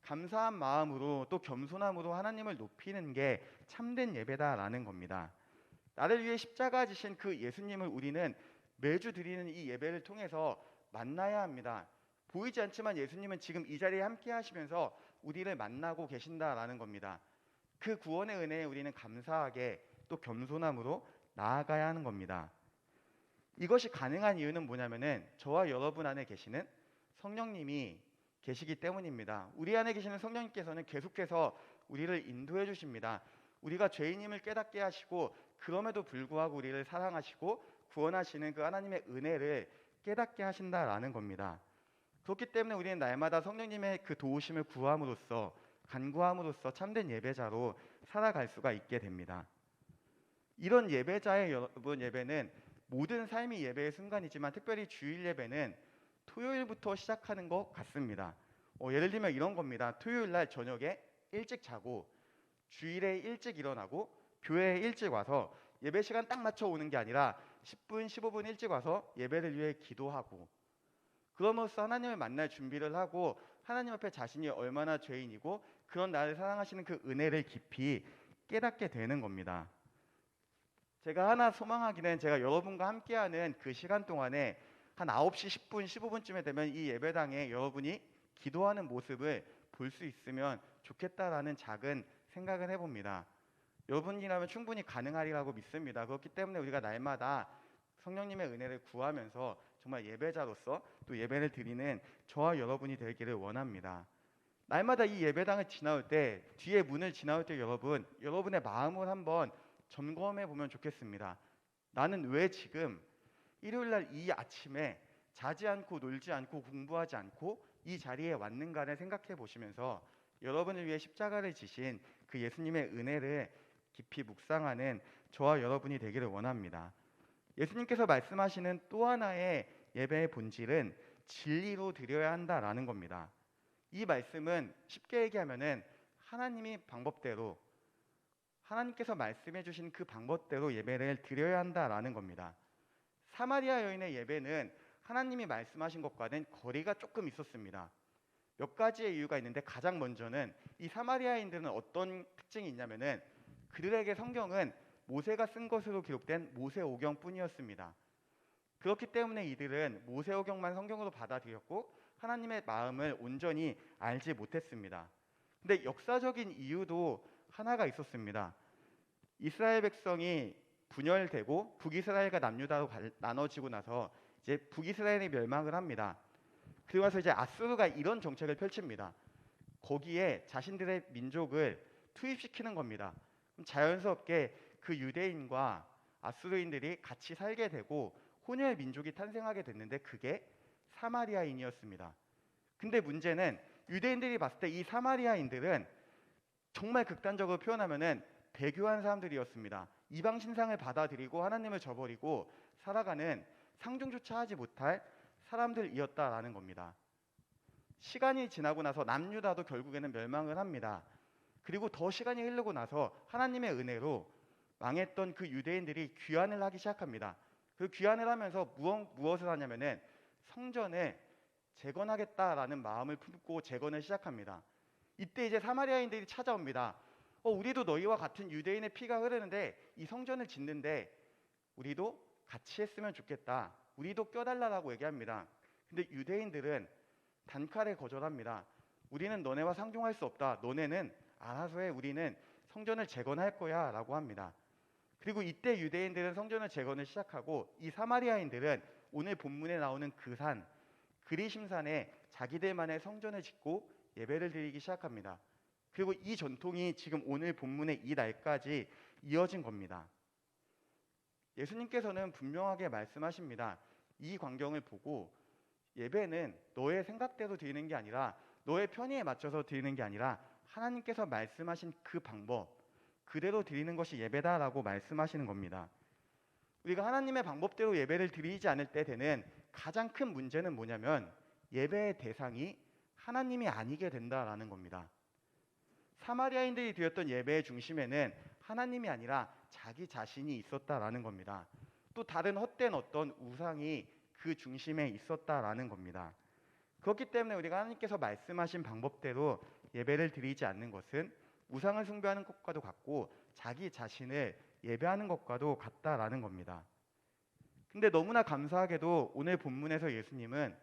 감사한 마음으로 또 겸손함으로 하나님을 높이는 게 참된 예배다라는 겁니다. 나를 위해 십자가 지신 그 예수님을 우리는 매주 드리는 이 예배를 통해서 만나야 합니다. 보이지 않지만 예수님은 지금 이 자리에 함께 하시면서 우리를 만나고 계신다라는 겁니다. 그 구원의 은혜에 우리는 감사하게 또 겸손함으로 나아가야 하는 겁니다. 이것이 가능한 이유는 뭐냐면은 저와 여러분 안에 계시는 성령님이 계시기 때문입니다. 우리 안에 계시는 성령님께서는 계속해서 우리를 인도해 주십니다. 우리가 죄인임을 깨닫게 하시고 그럼에도 불구하고 우리를 사랑하시고 구원하시는 그 하나님의 은혜를 깨닫게 하신다라는 겁니다. 그렇기 때문에 우리는 날마다 성령님의 그 도우심을 구함으로써, 간구함으로써 참된 예배자로 살아갈 수가 있게 됩니다. 이런 예배자의 여러분 예배는 모든 삶이 예배의 순간이지만 특별히 주일 예배는 토요일부터 시작하는 것 같습니다. 예를 들면 이런 겁니다. 토요일 날 저녁에 일찍 자고 주일에 일찍 일어나고 교회에 일찍 와서 예배 시간 딱 맞춰 오는 게 아니라 10분, 15분 일찍 와서 예배를 위해 기도하고, 그러면서 하나님을 만날 준비를 하고 하나님 앞에 자신이 얼마나 죄인이고 그런 나를 사랑하시는 그 은혜를 깊이 깨닫게 되는 겁니다. 제가 하나 소망하기는, 제가 여러분과 함께하는 그 시간 동안에 한 9시 10분, 15분쯤에 되면 이 예배당에 여러분이 기도하는 모습을 볼 수 있으면 좋겠다라는 작은 생각을 해봅니다. 여러분이라면 충분히 가능하리라고 믿습니다. 그렇기 때문에 우리가 날마다 성령님의 은혜를 구하면서 정말 예배자로서 또 예배를 드리는 저와 여러분이 되기를 원합니다. 날마다 이 예배당을 지나올 때, 뒤에 문을 지나올 때 여러분의 마음을 한번 점검해 보면 좋겠습니다. 나는 왜 지금 일요일날 이 아침에 자지 않고 놀지 않고 공부하지 않고 이 자리에 왔는가를 생각해 보시면서 여러분을 위해 십자가를 지신 그 예수님의 은혜를 깊이 묵상하는 저와 여러분이 되기를 원합니다. 예수님께서 말씀하시는 또 하나의 예배의 본질은 진리로 드려야 한다라는 겁니다. 이 말씀은 쉽게 얘기하면은 하나님께서 말씀해 주신 그 방법대로 예배를 드려야 한다라는 겁니다. 사마리아 여인의 예배는 하나님이 말씀하신 것과는 거리가 조금 있었습니다. 몇 가지의 이유가 있는데, 가장 먼저는 이 사마리아인들은 어떤 특징이 있냐면은 그들에게 성경은 모세가 쓴 것으로 기록된 모세오경뿐이었습니다. 그렇기 때문에 이들은 모세오경만 성경으로 받아들였고 하나님의 마음을 온전히 알지 못했습니다. 근데 역사적인 이유도 하나가 있었습니다. 이스라엘 백성이 분열되고 북이스라엘과 남유다로 나눠지고 나서 이제 북이스라엘이 멸망을 합니다. 그리고 나서 이제 아수르가 이런 정책을 펼칩니다. 거기에 자신들의 민족을 투입시키는 겁니다. 그럼 자연스럽게 그 유대인과 아수르인들이 같이 살게 되고 혼혈 민족이 탄생하게 됐는데 그게 사마리아인이었습니다. 근데 문제는 유대인들이 봤을 때 이 사마리아인들은 정말 극단적으로 표현하면은 배교한 사람들이었습니다. 이방 신상을 받아들이고 하나님을 저버리고 살아가는 상종조차 하지 못할 사람들이었다라는 겁니다. 시간이 지나고 나서 남유다도 결국에는 멸망을 합니다. 그리고 더 시간이 흐르고 나서 하나님의 은혜로 망했던 그 유대인들이 귀환을 하기 시작합니다. 그 귀환을 하면서 무엇을 하냐면은 성전을 재건하겠다라는 마음을 품고 재건을 시작합니다. 이때 이제 사마리아인들이 찾아옵니다. 우리도 너희와 같은 유대인의 피가 흐르는데 이 성전을 짓는데 우리도 같이 했으면 좋겠다. 우리도 껴달라라고 얘기합니다. 근데 유대인들은 단칼에 거절합니다. 우리는 너네와 상종할 수 없다. 너네는 알아서 해. 우리는 성전을 재건할 거야 라고 합니다. 그리고 이때 유대인들은 성전을 재건을 시작하고 이 사마리아인들은 오늘 본문에 나오는 그 산 그리심산에 자기들만의 성전을 짓고 예배를 드리기 시작합니다. 그리고 이 전통이 지금 오늘 본문의 이 날까지 이어진 겁니다. 예수님께서는 분명하게 말씀하십니다. 이 광경을 보고 예배는 너의 생각대로 드리는 게 아니라 너의 편의에 맞춰서 드리는 게 아니라 하나님께서 말씀하신 그 방법 그대로 드리는 것이 예배다라고 말씀하시는 겁니다. 우리가 하나님의 방법대로 예배를 드리지 않을 때 되는 가장 큰 문제는 뭐냐면 예배의 대상이 하나님이 아니게 된다라는 겁니다. 사마리아인들이 드렸던 예배의 중심에는 하나님이 아니라 자기 자신이 있었다라는 겁니다. 또 다른 헛된 어떤 우상이 그 중심에 있었다라는 겁니다. 그렇기 때문에 우리가 하나님께서 말씀하신 방법대로 예배를 드리지 않는 것은 우상을 숭배하는 것과도 같고 자기 자신을 예배하는 것과도 같다라는 겁니다. 근데 너무나 감사하게도 오늘 본문에서 예수님은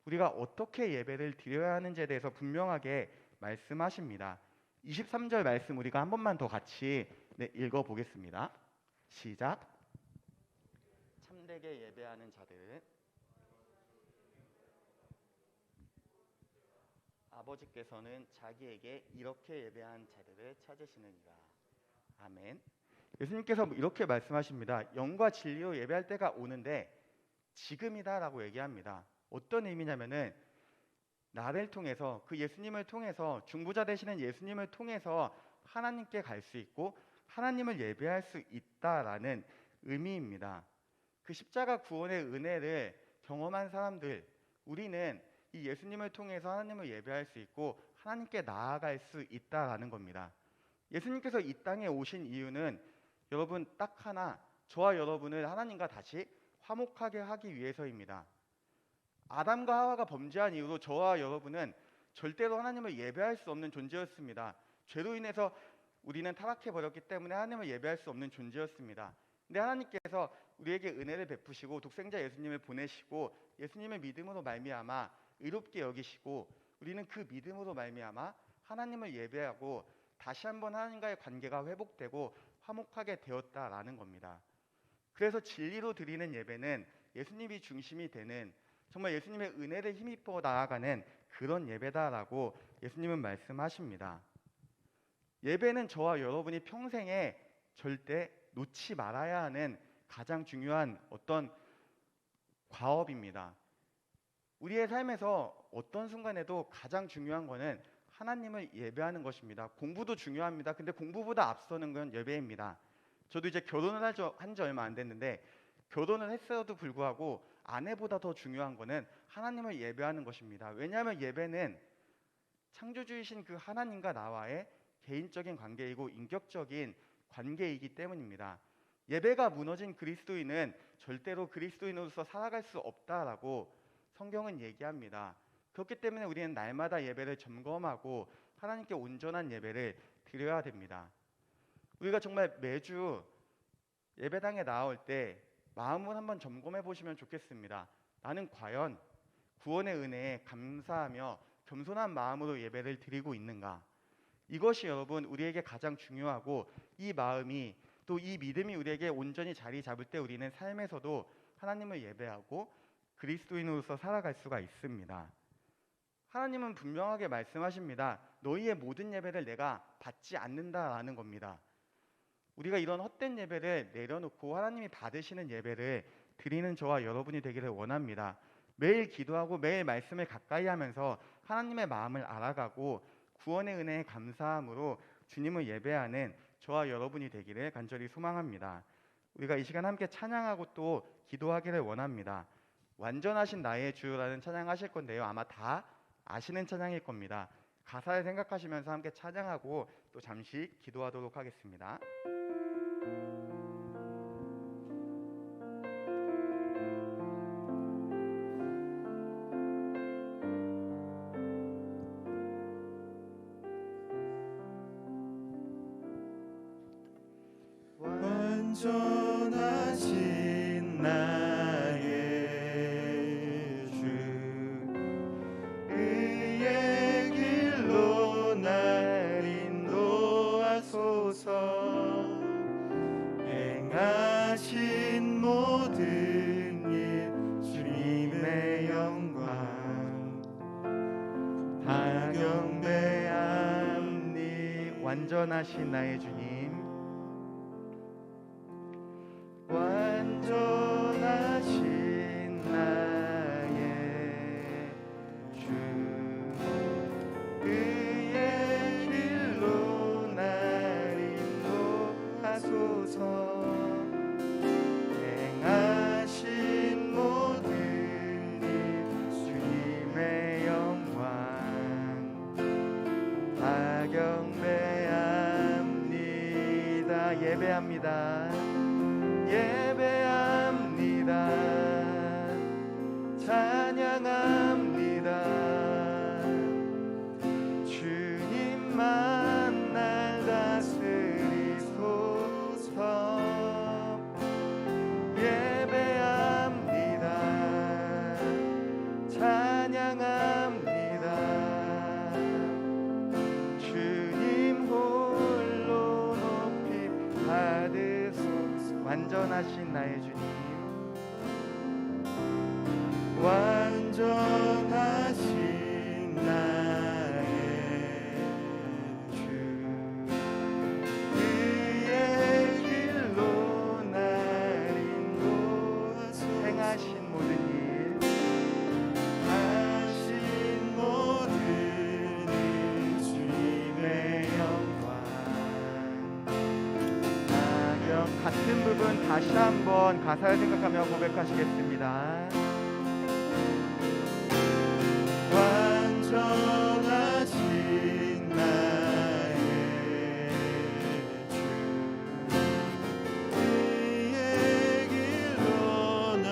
우리가 어떻게 예배를 드려야 하는지에 대해서 분명하게 말씀하십니다. 23절 말씀 우리가 한 번만 더 같이 읽어보겠습니다. 시작. 참되게 예배하는 자들은 아버지께서는 자기에게 이렇게 예배한 자들을 찾으시느니라. 아멘. 예수님께서 이렇게 말씀하십니다. 영과 진리로 예배할 때가 오는데 지금이다라고 얘기합니다. 어떤 의미냐면은 나를 통해서 그 예수님을 통해서 중보자 되시는 예수님을 통해서 하나님께 갈 수 있고 하나님을 예배할 수 있다라는 의미입니다. 그 십자가 구원의 은혜를 경험한 사람들, 우리는 이 예수님을 통해서 하나님을 예배할 수 있고 하나님께 나아갈 수 있다라는 겁니다. 예수님께서 이 땅에 오신 이유는 여러분 딱 하나, 저와 여러분을 하나님과 다시 화목하게 하기 위해서입니다. 아담과 하와가 범죄한 이후로 저와 여러분은 절대로 하나님을 예배할 수 없는 존재였습니다. 죄로 인해서 우리는 타락해 버렸기 때문에 하나님을 예배할 수 없는 존재였습니다. 근데 하나님께서 우리에게 은혜를 베푸시고 독생자 예수님을 보내시고 예수님의 믿음으로 말미암아 의롭게 여기시고 우리는 그 믿음으로 말미암아 하나님을 예배하고 다시 한번 하나님과의 관계가 회복되고 화목하게 되었다라는 겁니다. 그래서 진리로 드리는 예배는 예수님이 중심이 되는 정말 예수님의 은혜를 힘입어 나아가는 그런 예배다라고 예수님은 말씀하십니다. 예배는 저와 여러분이 평생에 절대 놓지 말아야 하는 가장 중요한 어떤 과업입니다. 우리의 삶에서 어떤 순간에도 가장 중요한 것은 하나님을 예배하는 것입니다. 공부도 중요합니다. 근데 공부보다 앞서는 건 예배입니다. 저도 이제 결혼을 한 지 얼마 안 됐는데 결혼을 했어도 불구하고 아내보다 더 중요한 것은 하나님을 예배하는 것입니다. 왜냐하면 예배는 창조주이신 그 하나님과 나와의 개인적인 관계이고 인격적인 관계이기 때문입니다. 예배가 무너진 그리스도인은 절대로 그리스도인으로서 살아갈 수 없다라고 성경은 얘기합니다. 그렇기 때문에 우리는 날마다 예배를 점검하고 하나님께 온전한 예배를 드려야 됩니다. 우리가 정말 매주 예배당에 나올 때 마음을 한번 점검해 보시면 좋겠습니다. 나는 과연 구원의 은혜에 감사하며 겸손한 마음으로 예배를 드리고 있는가? 이것이 여러분 우리에게 가장 중요하고, 이 마음이 또 이 믿음이 우리에게 온전히 자리 잡을 때 우리는 삶에서도 하나님을 예배하고 그리스도인으로서 살아갈 수가 있습니다. 하나님은 분명하게 말씀하십니다. 너희의 모든 예배를 내가 받지 않는다라는 겁니다. 우리가 이런 헛된 예배를 내려놓고 하나님이 받으시는 예배를 드리는 저와 여러분이 되기를 원합니다. 매일 기도하고 매일 말씀을 가까이 하면서 하나님의 마음을 알아가고 구원의 은혜에 감사함으로 주님을 예배하는 저와 여러분이 되기를 간절히 소망합니다. 우리가 이 시간 함께 찬양하고 또 기도하기를 원합니다. 완전하신 나의 주라는 찬양하실 건데요, 아마 다 아시는 찬양일 겁니다. 가사를 생각하시면서 함께 찬양하고 또 잠시 기도하도록 하겠습니다. 완전하신 나의 주, 의의 길로 날 인도하소서. 행하신 모든 일 주님의 영광 다 경배합니. 완전하신 나의 주님, 완전하신 나의 주, 그의 길로 날 인도하소서. 행하신 모든 일 주님의 영광 다 경배합니다. 예배합니다. 예배합니다. 찬양합니다. 주님만 날 다스리소서. 예배합니다. 찬양합니다. 주님 홀로 높이 받으소서. 완전하신 나의 주님, 완전하신 나의 주, 그의 길로 날 인도하소서. 행하신 모든 일, 하신 모든 일 주님의 영광. 같은 부분 다시 한번 가사를 생각하며 고백하시겠습니다. 완전하신 나의 주, 그의 길로 날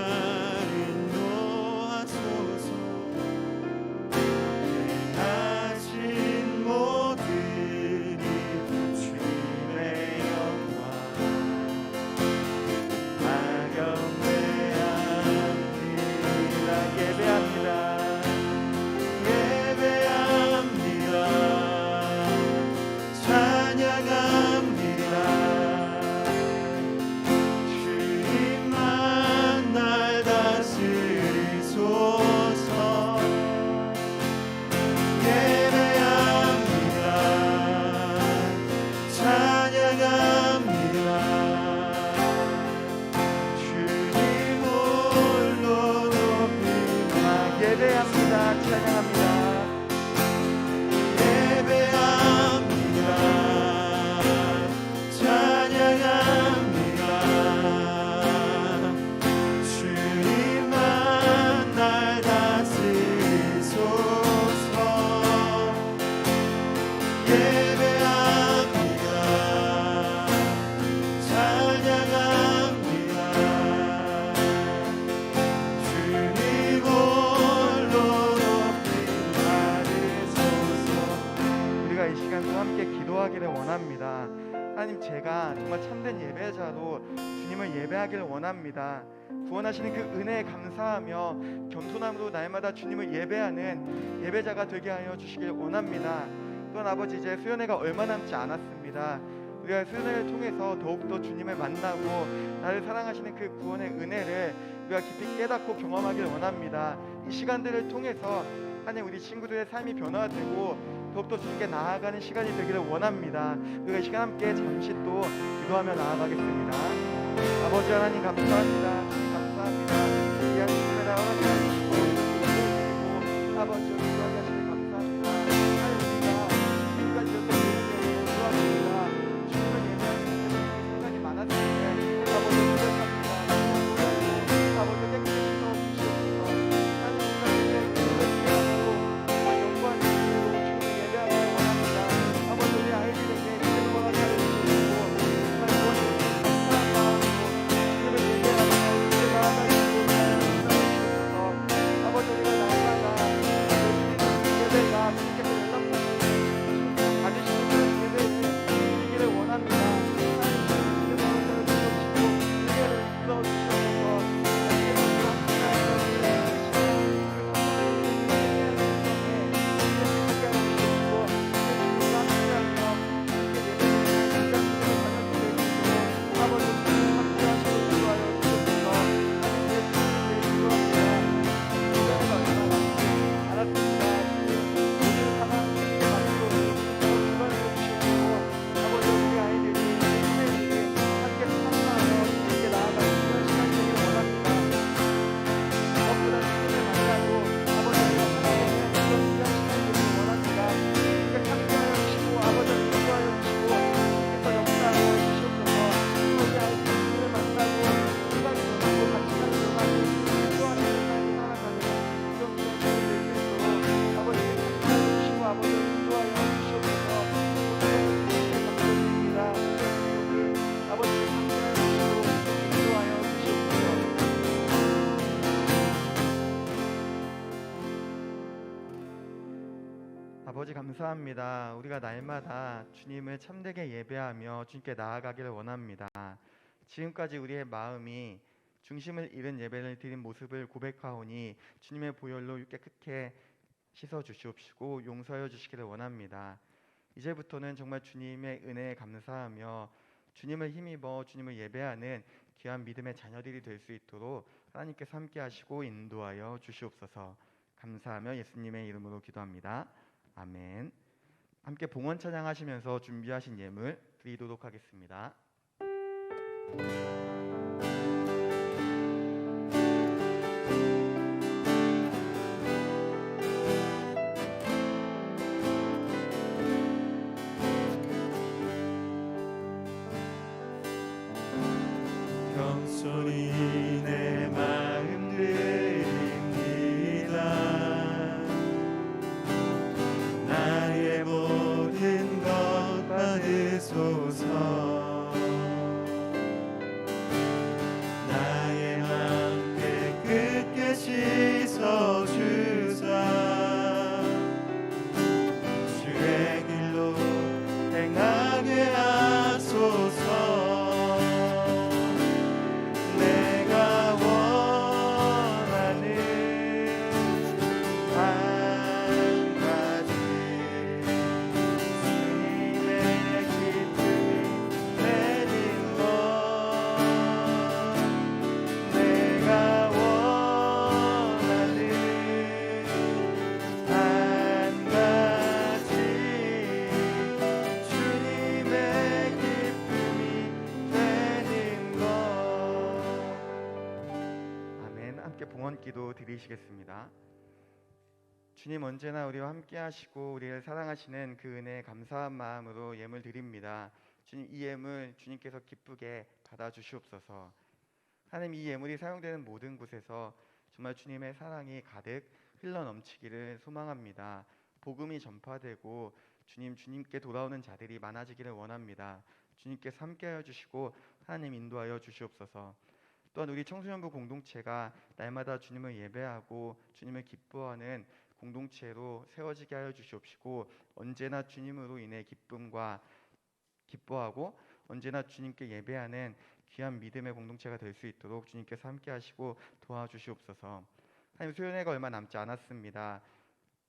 인도하소서. 행하신 모든 일 주님의 영광 다 경배합니다. 예배합니다. 예배합니다. 찬양합니다. 주님만 날 다스리소서. 예배합니다. 찬양합니다. 주님 홀로 높이나. 예배합니다. 찬양합니다. 예배합니다. 찬양합니다. 주님만 날 다스리소서. 예배합니다. 찬양합니다. 주님 홀로 높이 받으소서. 우리가 이 시간 또 함께 기도하기를 원합니다. 하나님, 제가 정말 참된 예배자로 주님을 예배하기를 원합니다. 구원하시는 그 은혜에 감사하며 겸손함으로 날마다 주님을 예배하는 예배자가 되게 하여 주시길 원합니다. 또한 아버지, 이제 수련회가 얼마 남지 않았습니다. 우리가 수련회를 통해서 더욱더 주님을 만나고 나를 사랑하시는 그 구원의 은혜를 우리가 깊이 깨닫고 경험하길 원합니다. 이 시간들을 통해서 하나님, 우리 친구들의 삶이 변화되고 더욱더 주님께 나아가는 시간이 되기를 원합니다. 우리가 이 시간 함께 잠시 또 기도하며 나아가겠습니다. 아버지 하나님, 감사합니다. 주님 감사합니다. 귀한 주님의 나와 하시고 아버지 기도하게 하시니 감사합니다. 하나님, 우리가 지금까지 이렇게 기도합니다. 주님을 예배하는 생각이 많았는데 아버지 노력합니다. 아버지 깨끗이 씻어주시옵소서. 하나님, 우리가 이제 주님을 예배하고 영광을 드리고 주님을 예배하기를 원합니다. 아버지, 우리 아이들에게 주님을 허락하여 주시고 정말 구원을 감사한 마음으로 주님을 예배하며 주님을 나아가시고 주옵소서. 아버지, 우리가 날마다 예배가 주님께서 받으시는 그런 예배를 드리기를 원합니다. 하나님, 주님을 허락하여 주시옵시고 은혜를 불러 주시옵소서. 아버지, 감사합니다. 우리가 날마다 주님을 참되게 예배하며 주님께 나아가기를 원합니다. 지금까지 우리의 마음이 중심을 잃은 예배를 드린 모습을 고백하오니 주님의 보혈로 깨끗게 씻어 주시옵시고 용서하여 주시기를 원합니다. 이제부터는 정말 주님의 은혜에 감사하며 주님을 힘입어 주님을 예배하는 귀한 믿음의 자녀들이 될 수 있도록 하나님께서 함께 하시고 인도하여 주시옵소서. 감사하며 예수님의 이름으로 기도합니다. 아멘. 함께 봉헌 찬양하시면서 준비하신 예물 드리도록 하겠습니다. 겸손히 내 마음 드립니다. 나의 모든 것 받으소서. 나의 맘 깨끗게 씻어주사 주의 길로 행하게 하소서. 기도 드리시겠습니다. 주님, 언제나 우리와 함께 하시고 우리를 사랑하시는 그 은혜에 감사한 마음으로 예물 드립니다. 주님, 이 예물 주님께서 기쁘게 받아 주시옵소서. 하나님, 이 예물이 사용되는 모든 곳에서 정말 주님의 사랑이 가득 흘러 넘치기를 소망합니다. 복음이 전파되고 주님께 돌아오는 자들이 많아지기를 원합니다. 주님께서 함께하여 주시고 하나님 인도하여 주시옵소서. 또한 우리 청소년부 공동체가 날마다 주님을 예배하고 주님을 기뻐하는 공동체로 세워지게 하여 주시옵시고 언제나 주님으로 인해 기쁨과 기뻐하고 언제나 주님께 예배하는 귀한 믿음의 공동체가 될 수 있도록 주님께서 함께 하시고 도와주시옵소서. 하나님, 수련회가 얼마 남지 않았습니다.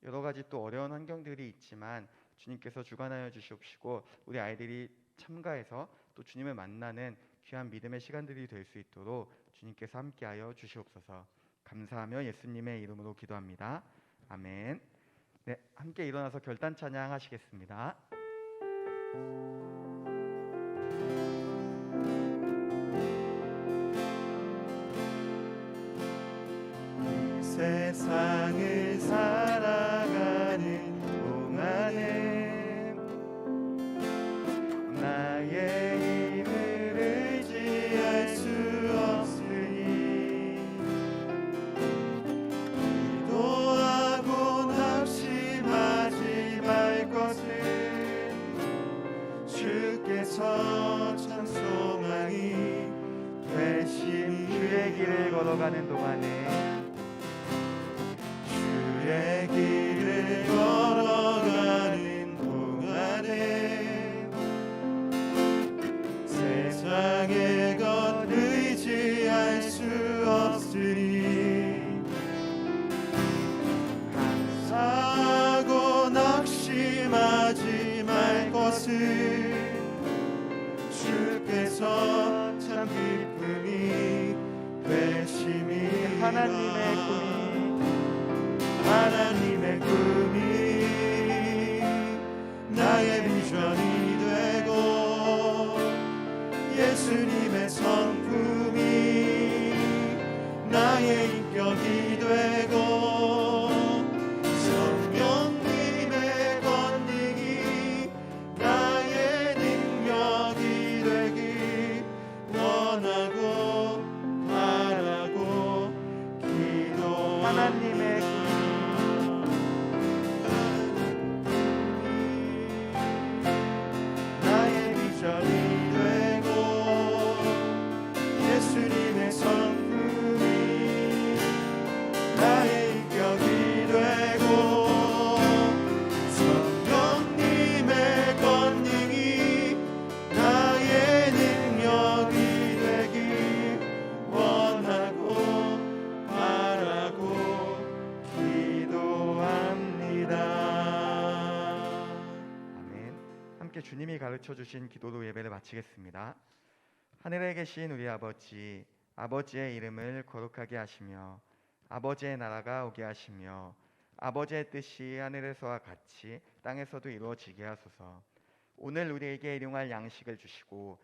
여러 가지 또 어려운 환경들이 있지만 주님께서 주관하여 주시옵시고 우리 아이들이 참가해서 또 주님을 만나는 귀한 믿음의 시간들이 될 수 있도록 주님께서 함께하여 주시옵소서. 감사하며 예수님의 이름으로 기도합니다. 아멘. 네, 함께 일어나서 결단 찬양 하시겠습니다. 세상을 살아가는 동안에 나의 힘을 의지할 수 없으니 기도하고 낙심하지 말 것을 주께서 참 소망이 되시니 주의 길을 걸어가는 동안에 주의 길을 걸어가는 동안에 세상의 것 의지할 수 없으니 감사하고 낙심하지 말 것을 주께서 참 기쁨이 되심이라. 하나님의 꿈이 나의 비전이 되고 예수님의 성품이 나의 인격이 되고 성령님의 권능이 나의 능력이 되길 원하고 바라고 기도합니다. 하나님의 나의 비전이 되고 예수님의 성품이 나의 인격이 되고 성령님의 권능이 나의 능력이 되길 원하고 바라고 기도합니다. 아멘. 함께 주님이 가르쳐 주신 기도로 예배를 마치겠습니다. 하늘에 계신 우리 아버지, 아버지의 이름을 거룩하게 하시며 아버지의 나라가 오게 하시며 아버지의 뜻이 하늘에서와 같이 땅에서도 이루어지게 하소서. 오늘 우리에게 일용할 양식을 주시고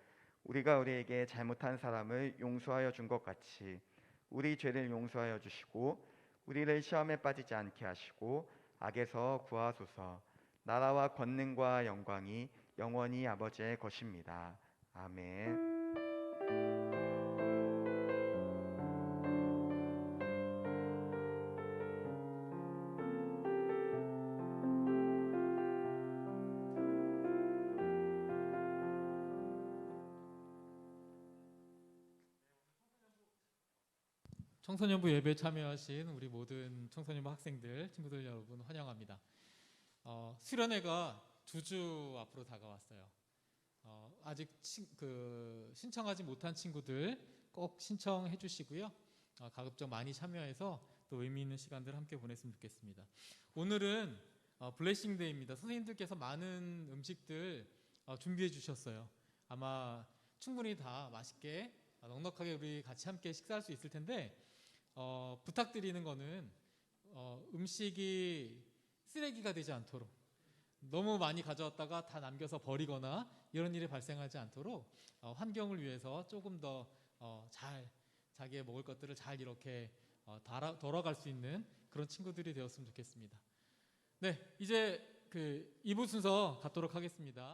우리가 우리에게 잘못한 사람을 용서하여 준 것 같이 우리 죄를 용서하여 주시고 우리를 시험에 빠지지 않게 하시고 악에서 구하소서. 나라와 권능과 영광이 영원히 아버지의 것입니다. 아멘. 청소년부 예배에 참여하신 우리 모든 청소년부 학생들, 친구들 여러분 환영합니다. 수련회가 두 주 앞으로 다가왔어요. 아직 신청하지 못한 친구들 꼭 신청해 주시고요. 가급적 많이 참여해서 또 의미 있는 시간들 함께 보냈으면 좋겠습니다. 오늘은 블레싱 데이입니다. 선생님들께서 많은 음식들 준비해 주셨어요. 아마 충분히 다 맛있게 넉넉하게 우리 같이 함께 식사할 수 있을 텐데 부탁드리는 거는 음식이 쓰레기가 되지 않도록 너무 많이 가져왔다가 다 남겨서 버리거나 이런 일이 발생하지 않도록 환경을 위해서 조금 더 잘 자기의 먹을 것들을 잘 이렇게 덜어갈 수 있는 그런 친구들이 되었으면 좋겠습니다. 네, 이제 2부 순서 갖도록 하겠습니다.